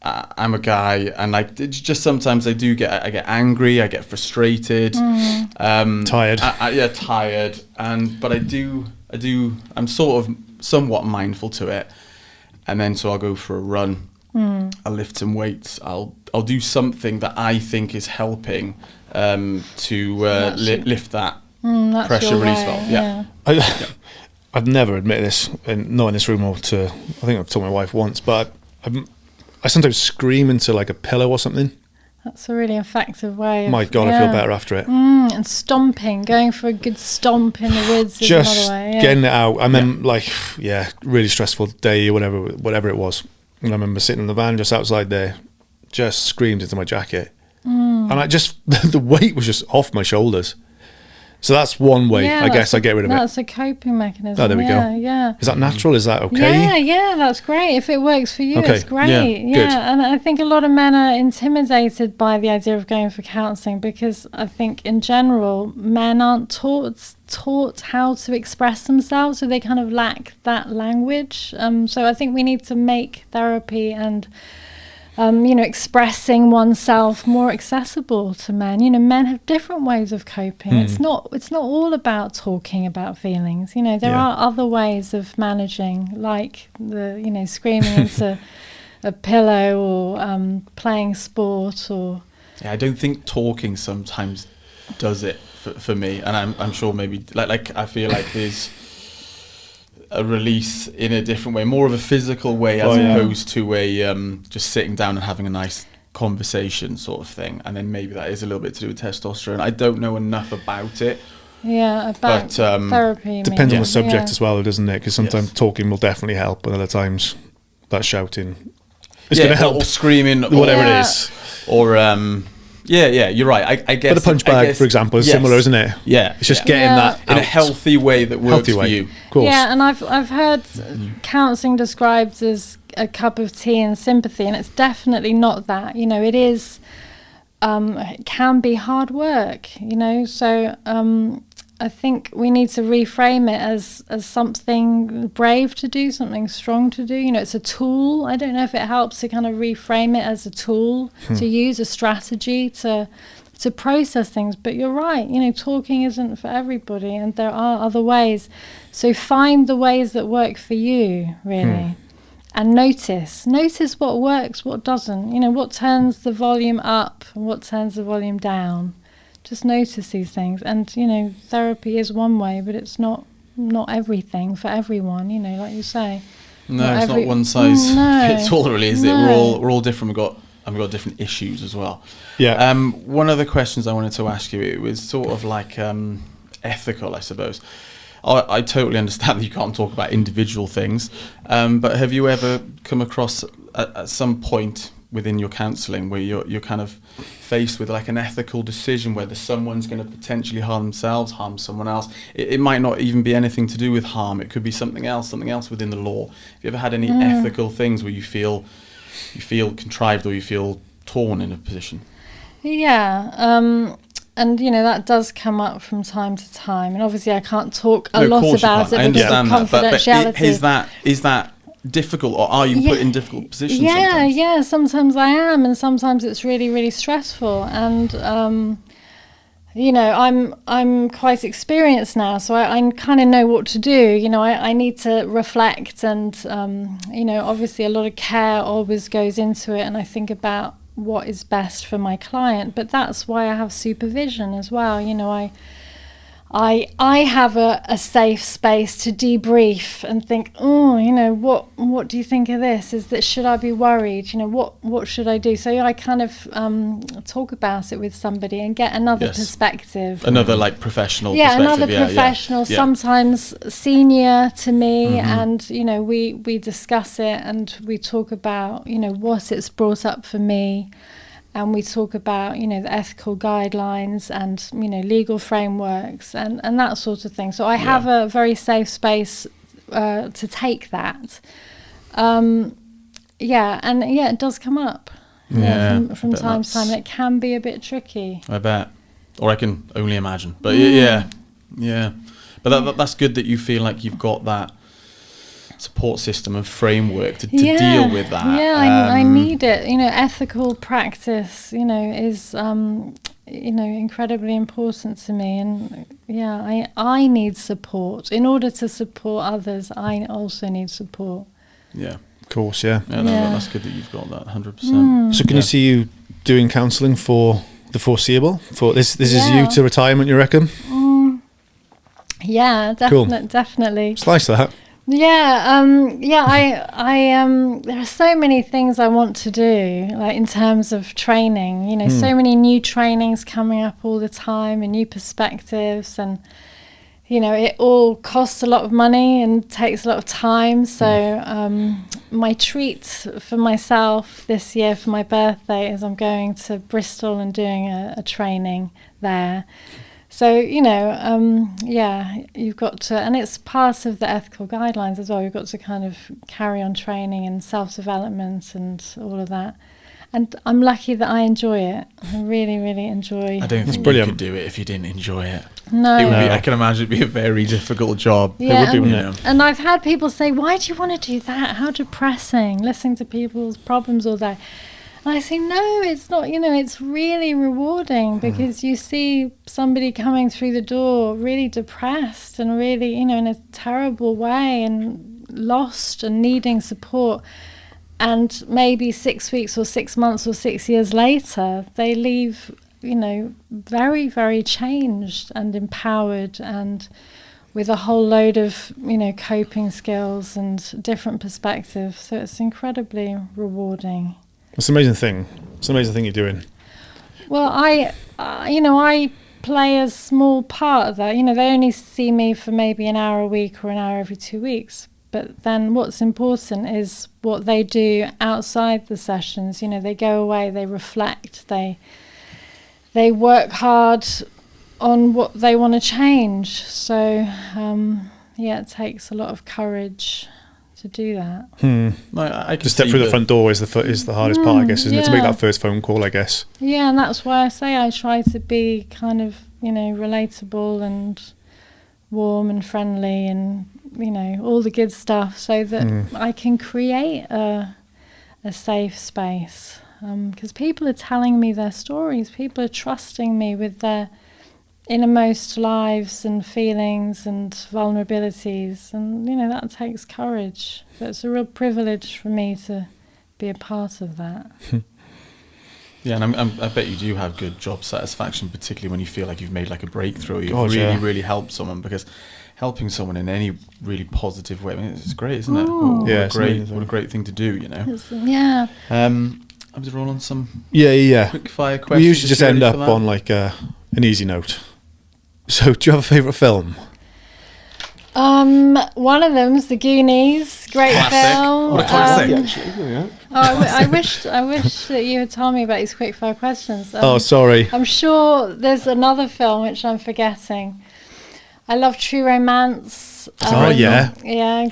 I'm a guy, and like just sometimes I get angry, I get frustrated, tired. Tired, but I'm sort of somewhat mindful to it, and then so I'll go for a run, I'll lift some weights, I'll do something that I think is helping to lift that pressure release valve. Yeah. I've never admitted this, not in this room or to, I think I've told my wife once, but I sometimes scream into like a pillow or something. That's a really effective way. My God, I feel better after it. And stomping, going for a good stomp in the woods is just another way. Yeah. Getting it out. And then really stressful day or whatever it was. And I remember sitting in the van just outside there, just screamed into my jacket. And I just, the weight was just off my shoulders. So that's one way, I guess, I get rid of it. That's a coping mechanism. Oh, there we go. Yeah. Is that natural? Is that okay? Yeah, that's great. If it works for you, it's great. Yeah, good. And I think a lot of men are intimidated by the idea of going for counselling, because I think in general, men aren't taught how to express themselves, so they kind of lack that language. So I think we need to make therapy and expressing oneself more accessible to men. Men have different ways of coping. It's not all about talking about feelings. There are other ways of managing, like the screaming into a pillow or playing sport or. Yeah, I don't think talking sometimes does it for me, and I'm sure maybe like I feel like there's a release in a different way, more of a physical way as opposed to a just sitting down and having a nice conversation sort of thing. And then maybe that is a little bit to do with testosterone. I don't know enough about it. Yeah, about therapy. Depends on the subject as well, doesn't it? Because sometimes talking will definitely help, and other times that shouting is going to help. Or screaming, whatever it is. Or you're right. I guess. But the punch bag, for example, is similar, isn't it? Yeah, it's just getting that out in a healthy way that works for you. Of course. Yeah, and I've heard counselling described as a cup of tea and sympathy, and it's definitely not that. It is. It can be hard work. So I think we need to reframe it as something brave to do, something strong to do. It's a tool. I don't know if it helps to kind of reframe it as a tool to use, a strategy to process things. But you're right, talking isn't for everybody, and there are other ways. So find the ways that work for you, really. And notice what works, what doesn't. What turns the volume up and what turns the volume down. Just notice these things, and therapy is one way, but it's not everything for everyone. Like you say. No, it's not one size fits all, really, is it? We're all different. We've got different issues as well. Yeah. One of the questions I wanted to ask you, it was sort of like ethical, I suppose. I totally understand that you can't talk about individual things, but have you ever come across at some point within your counselling where you're kind of faced with like an ethical decision, whether someone's going to potentially harm themselves, harm someone else? It might not even be anything to do with harm. It could be something else within the law. Have you ever had any ethical things where you feel contrived or you feel torn in a position? Yeah. And that does come up from time to time, and obviously I can't talk a lot about it because of confidentiality. But is that difficult, or are you put in difficult positions? Sometimes I am, and sometimes it's really, really stressful. And I'm quite experienced now, so I kind of know what to do. I need to reflect, and obviously a lot of care always goes into it, and I think about what is best for my client. But that's why I have supervision as well. I have a safe space to debrief and think, what do you think of this? Should I be worried? What should I do? So I kind of talk about it with somebody and get another perspective. Another like professional perspective. Another professional, sometimes senior to me, and we discuss it and we talk about what it's brought up for me. And we talk about, the ethical guidelines and, legal frameworks and that sort of thing. So I have a very safe space to take that. It does come up from time to time. And it can be a bit tricky. I bet. Or I can only imagine. But yeah. But that's good that you feel like you've got that support system and framework to deal with that. I need it. Ethical practice is incredibly important to me, and I need support. In order to support others, I also need support. Of course. That's good that you've got that 100%. So can you see you doing counselling for the foreseeable? For this is you to retirement, you reckon? Definitely. Slice that. I there are so many things I want to do, like in terms of training, so many new trainings coming up all the time and new perspectives, and it all costs a lot of money and takes a lot of time. So my treat for myself this year for my birthday is I'm going to Bristol and doing a training there. So, you've got to, and it's part of the ethical guidelines as well. You've got to kind of carry on training and self-development and all of that. And I'm lucky that I enjoy it. I really, really enjoy. I don't think you could do it if you didn't enjoy it. No. It would be, I can imagine it'd be a very difficult job. Yeah, it would be, and I've had people say, why do you want to do that? How depressing, listening to people's problems all day. And I say, no, it's not, it's really rewarding because you see somebody coming through the door really depressed and really, in a terrible way and lost and needing support. And maybe 6 weeks or 6 months or 6 years later, they leave, very, very changed and empowered and with a whole load of, coping skills and different perspectives. So it's incredibly rewarding. It's an amazing thing. It's an amazing thing you're doing. Well, I play a small part of that. They only see me for maybe an hour a week or an hour every 2 weeks. But then what's important is what they do outside the sessions. They go away, they reflect, they work hard on what they want to change. So, it takes a lot of courage to do that. I to step through the front door is the hardest part, I guess, isn't it? To make that first phone call, I guess. Yeah, and that's why I say I try to be kind of, relatable and warm and friendly and, all the good stuff so that I can create a safe space. Because people are telling me their stories. People are trusting me with their innermost lives and feelings and vulnerabilities, and that takes courage. So it's a real privilege for me to be a part of that. Yeah, and I bet you do have good job satisfaction, particularly when you feel like you've made like a breakthrough. You've really helped someone, because helping someone in any really positive way, it's great, isn't it? What a great thing to do, Yeah. I was rolling some quick fire questions. We usually just end up on like an easy note. So, do you have a favourite film? One of them's The Goonies. Great film. What a classic! I wish that you had told me about these quickfire questions. Sorry. I'm sure there's another film which I'm forgetting. I love True Romance. Yeah,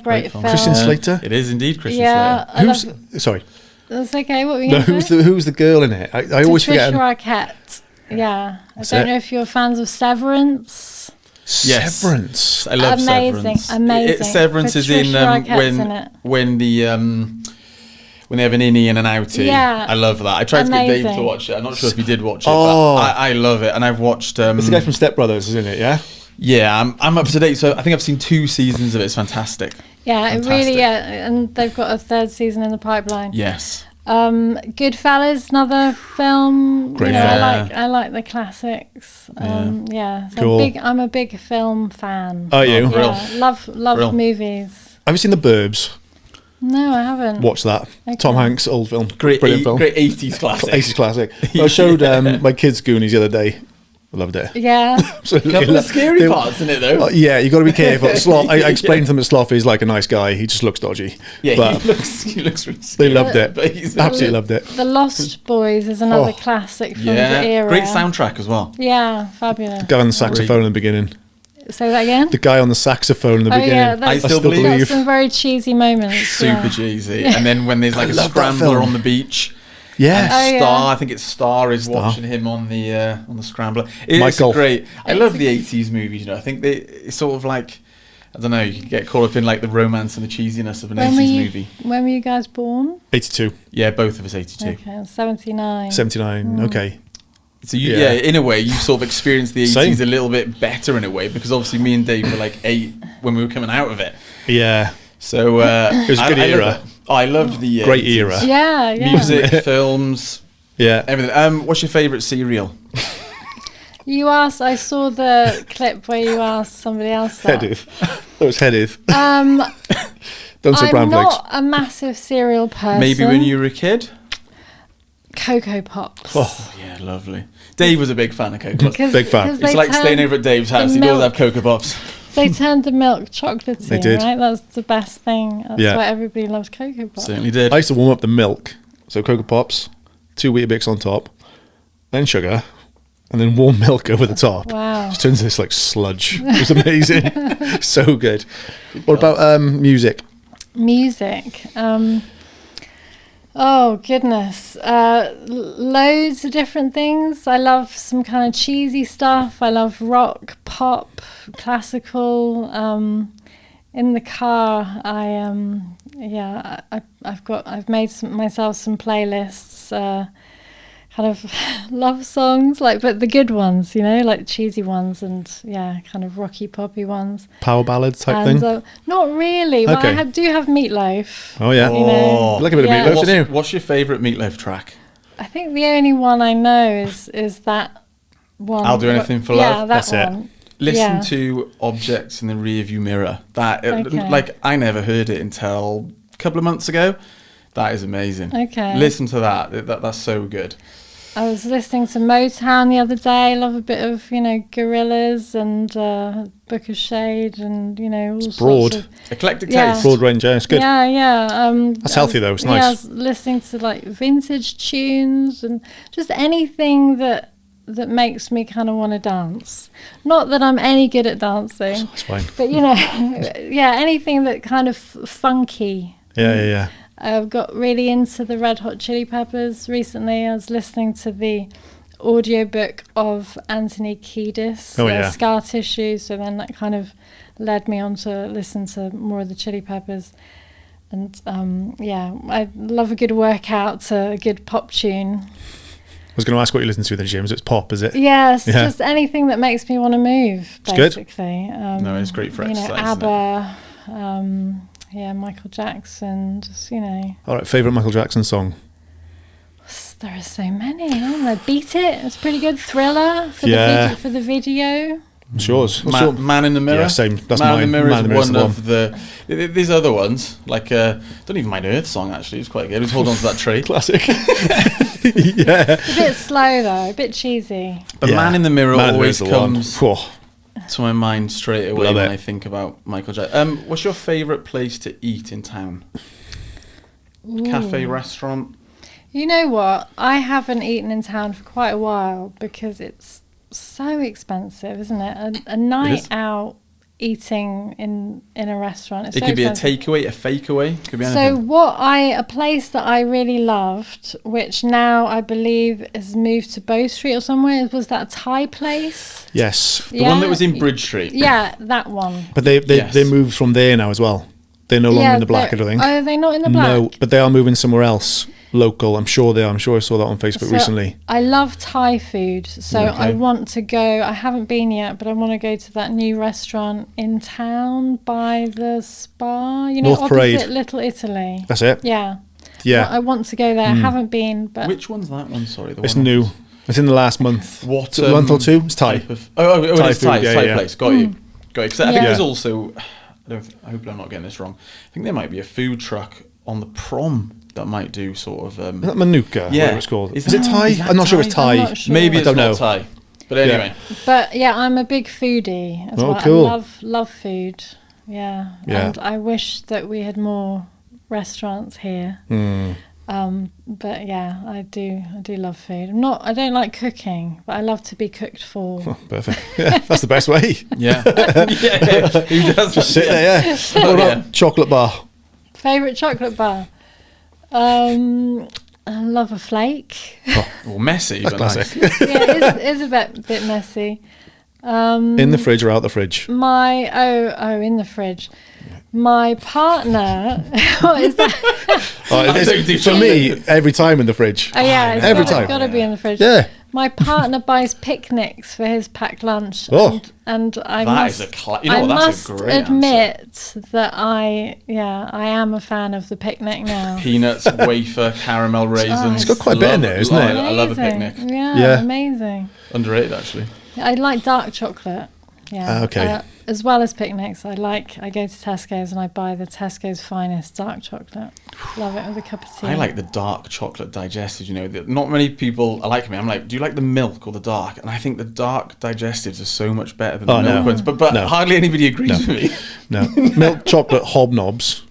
great film. Christian Slater. It is indeed Christian Slater. Sorry. That's okay. What were you going to say? Who's the girl in it? I always forget. Patricia Arquette. Yeah. I don't know if you're fans of Severance. Yes. Severance. I love Severance. Amazing. Severance Patricia is in when they have an innie and an outie. Yeah. I love that. I tried to get Dave to watch it. I'm not sure if he did watch it, but I love it. And I've watched... it's the guy from Step Brothers, isn't it? Yeah? Yeah, I'm up to date. So I think I've seen 2 seasons of it. It's fantastic. Yeah, fantastic. It really, and they've got a 3rd season in the pipeline. Yes. Goodfellas, another film. Great you know, film. I like the classics. Yeah. So Cool. I'm a big film fan. Are you? Brill. Yeah, love Brill. movies. Have you seen The Burbs? No, I haven't. Watch that. Okay. Tom Hanks, old film. Great, Brilliant film. great 80s classic. 80s classic. I showed my kids Goonies the other day. I loved it. Yeah. Absolutely. Couple of scary parts in it though. Yeah, you got to be careful. Sloth, I explained to them that Sloth is like a nice guy. He just looks dodgy. Yeah, but he looks really they scary. loved it. But he's- Absolutely loved it. The Lost Boys is another Oh. classic from Yeah, the era. great soundtrack as well. Yeah, fabulous. Guy on the saxophone in the beginning. Say that again. The guy on the saxophone in the Oh beginning. yeah, I that's still believe. got some very cheesy moments. Super yeah. cheesy. And then when there's like a love that scrambler film. on the beach. Yeah. Oh, yeah. Star, I think it's Star is Star. watching him on the scrambler. It's Michael. great. I love the 80s movies, you know. I think it's sort of like, I don't know, you can get caught up in like the romance and the cheesiness of an 80s movie. When were you guys born? 82. Yeah, both of us 82. Okay, 79. 79. Okay. So you, Yeah. yeah, in a way, you sort of experienced the 80s Same. a little bit better in a way, because obviously me and Dave were like 8 when we were coming out of it. Yeah. So It was a good era. love it. I loved the Great 80s. era. Yeah. Music, films, Yeah. everything. What's your favourite cereal? You asked. I saw the clip where you asked somebody else that. Headed. That was headed. Don't say I'm brown flakes. not a massive cereal person. Maybe when you were a kid? Cocoa Pops. Oh, Yeah, lovely. Dave was a big fan of Cocoa Pops. Big fan. because It's they like staying turned- over at Dave's house. the He'd always milk- have Cocoa Pops. They turned the milk chocolatey, They did. right? That's the best thing. That's Yeah. why everybody loves Cocoa Pops. Certainly did. I used to warm up the milk. So Cocoa Pops, 2 Weetabix on top, then sugar, and then warm milk over the top. Wow. Just turns this like sludge. It was amazing. So good. What about music? Music. Oh goodness, loads of different things. I love some kind of cheesy stuff. I love rock, pop, classical. In the car, I've made myself some playlists. Kind of love songs, but the good ones, like cheesy ones and kind of rocky poppy ones. Power ballad type And, thing? not really. Well, Okay. I do have Meatloaf. Oh, yeah. You know, I like a bit of yeah. Meatloaf, don't you? What's your favourite Meatloaf track? I think the only one I know is that one. I'll Do Anything for Yeah, Love. that That's it. one. Listen Yeah. to Objects in the Rearview Mirror. That, Okay. I never heard it until a couple of months ago. That is amazing. Okay. Listen to that. That's so good. I was listening to Motown the other day. Love a bit of, Gorillaz and Book of Shade and, all sorts broad. of... Eclectic Yeah. taste. Broad range, yeah, it's good. Yeah. That's healthy though, it's Yeah, I nice. was listening to vintage tunes and just anything that makes me kind of want to dance. Not that I'm any good at dancing, It's fine. but anything that kind of funky. Yeah. I've got really into the Red Hot Chili Peppers recently. I was listening to the audiobook of Anthony Kiedis, Oh, yeah. Scar Tissue, so then that kind of led me on to listen to more of the Chili Peppers. And I love a good workout to a good pop tune. I was going to ask what you listen to then, James. It's pop, is it? Yes, Yeah. just anything that makes me want to move, It's good. basically. No, it's great for exercise, isn't it? ABBA, Michael Jackson, just, All right, favourite Michael Jackson song? there are so many. Oh, Beat It, it's pretty good. Thriller for Yeah. the video. It's yours. What's your- Man in the Mirror. Yeah, same. That's Man mine. in the Mirror Man is in the Mirror's one the of the... There's other ones, like... don't even mind Earth Song, actually. It's quite good. Just hold on to that tree. Classic. Yeah. A bit slow though, a bit cheesy. But Yeah. Man in the Mirror Man in the always Mirror's the one. comes Whew. to my mind straight away Love when it. I think about Michael Jackson. What's your favourite place to eat in town? Cafe, restaurant? You know what? I haven't eaten in town for quite a while because it's so expensive, isn't it? A night is. out eating in a restaurant. It's It so could be a expensive. takeaway, a fake away. It could be So anything. a place that I really loved, which now I believe has moved to Bow Street or somewhere, was that Thai place? Yes. The one that was in Bridge Street. Yeah, that one. But they Yes. moved from there now as well. They're no longer in the black, I don't think. Are they not in the black? No, but they are moving somewhere else, local. I'm sure they are. I'm sure I saw that on Facebook So recently. I love Thai food, so Okay. I want to go. I haven't been yet, but I want to go to that new restaurant in town by the spa. North opposite Parade. Little Italy. That's it. Yeah, Yeah. I want to go there. I haven't been, but Which one's that one? Sorry, the It's one new. It's in the last month. What A month or two? It's Thai. type of- Oh, it Thai is Thai. food, yeah, Thai yeah. place. Got you. Got you. 'Cause I think Yeah. there's also. I hope I'm not getting this wrong. I think there might be a food truck on the prom that might do sort of. Is that Manuka? Yeah. Whatever it's called. Is Is it that- Thai? is that I'm not sure if it's Thai? Thai. I'm not sure. Maybe I it's don't not know. Thai. But anyway, But yeah, I'm a big foodie as Oh, well. cool. I love food. Yeah. Yeah. And I wish that we had more restaurants here. But yeah, I do love food. I don't like cooking, but I love to be cooked for. Perfect. Yeah, that's the best way. yeah. yeah. Who does Just sit there, yeah. What about Yeah. chocolate bar? Favorite chocolate bar? I love a flake. Well, messy, but Classic. nice. Yeah, it's a bit messy. In the fridge or out the fridge? In the fridge. My partner, what is that? For me, every time in the fridge. Oh yeah, it's Every gotta, time. gotta be in the fridge. Yeah. My partner buys picnics for his packed lunch, Oh. and I That must, is you know I what, that's must a great answer. admit that I am a fan of the picnic now. Peanuts, wafer, caramel raisins. It's got quite a bit in there, isn't it? I love a Amazing. picnic. Yeah, Yeah. amazing. Underrated, actually. I like dark chocolate. Yeah. Okay. As well as picnics, I go to Tesco's and I buy the Tesco's finest dark chocolate. Love it with a cup of tea. I like the dark chocolate digestives, you know. Not many people are like me. I'm like, do you like the milk or the dark? And I think the dark digestives are so much better than the milk no. ones. But No. hardly anybody agrees with me. No. Milk chocolate hobnobs.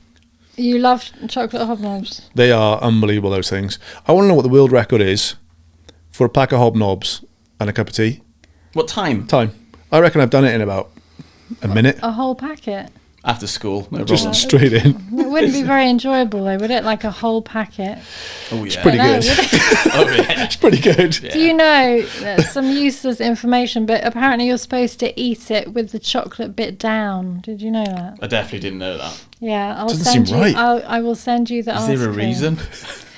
You love chocolate hobnobs. They are unbelievable, those things. I want to know what the world record is for a pack of hobnobs and a cup of tea. What time? Time. I reckon I've done it in about a minute. A whole packet. After school, no Just problem. straight in. It wouldn't be very enjoyable though, would it? Like a whole packet. Oh, yeah. Pretty No, good. would it? Oh, yeah. It's pretty good. Yeah. Do you know some useless information? But apparently you're supposed to eat it with the chocolate bit down. Did you know that? I definitely didn't know that. Yeah, I'll Doesn't send seem you. right. I will send you the Is article. there a reason?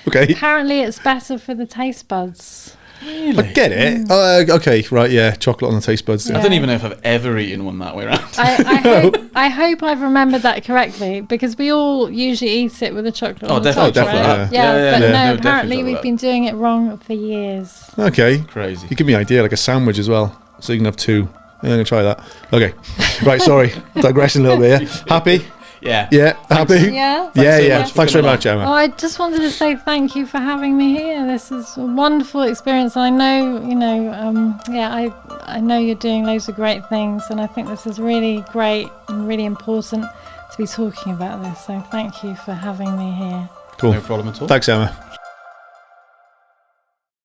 Okay. Apparently it's better for the taste buds. I get it. Okay, right, yeah. Chocolate on the taste buds. Yeah. I don't even know if I've ever eaten one that way around. I hope I've remembered that correctly because we all usually eat it with the chocolate. Oh, on the definitely, top, definitely, right? yeah. Yeah, Yeah, but yeah, no, no, apparently definitely we've that. been doing it wrong for years. Okay. Crazy. You give me an idea, like a sandwich as well. So you can have two. I'm going to try that. Okay. Right, sorry. Digressing a little bit, yeah. Happy? Yeah. Yeah, happy? Yeah. Yeah, so yeah. much for Thanks very coming much, Oh, Emma. I just wanted to say thank you for having me here. This is a wonderful experience. I know, I know you're doing loads of great things, and I think this is really great and really important to be talking about this. So thank you for having me here. Cool. No problem at all. Thanks, Emma.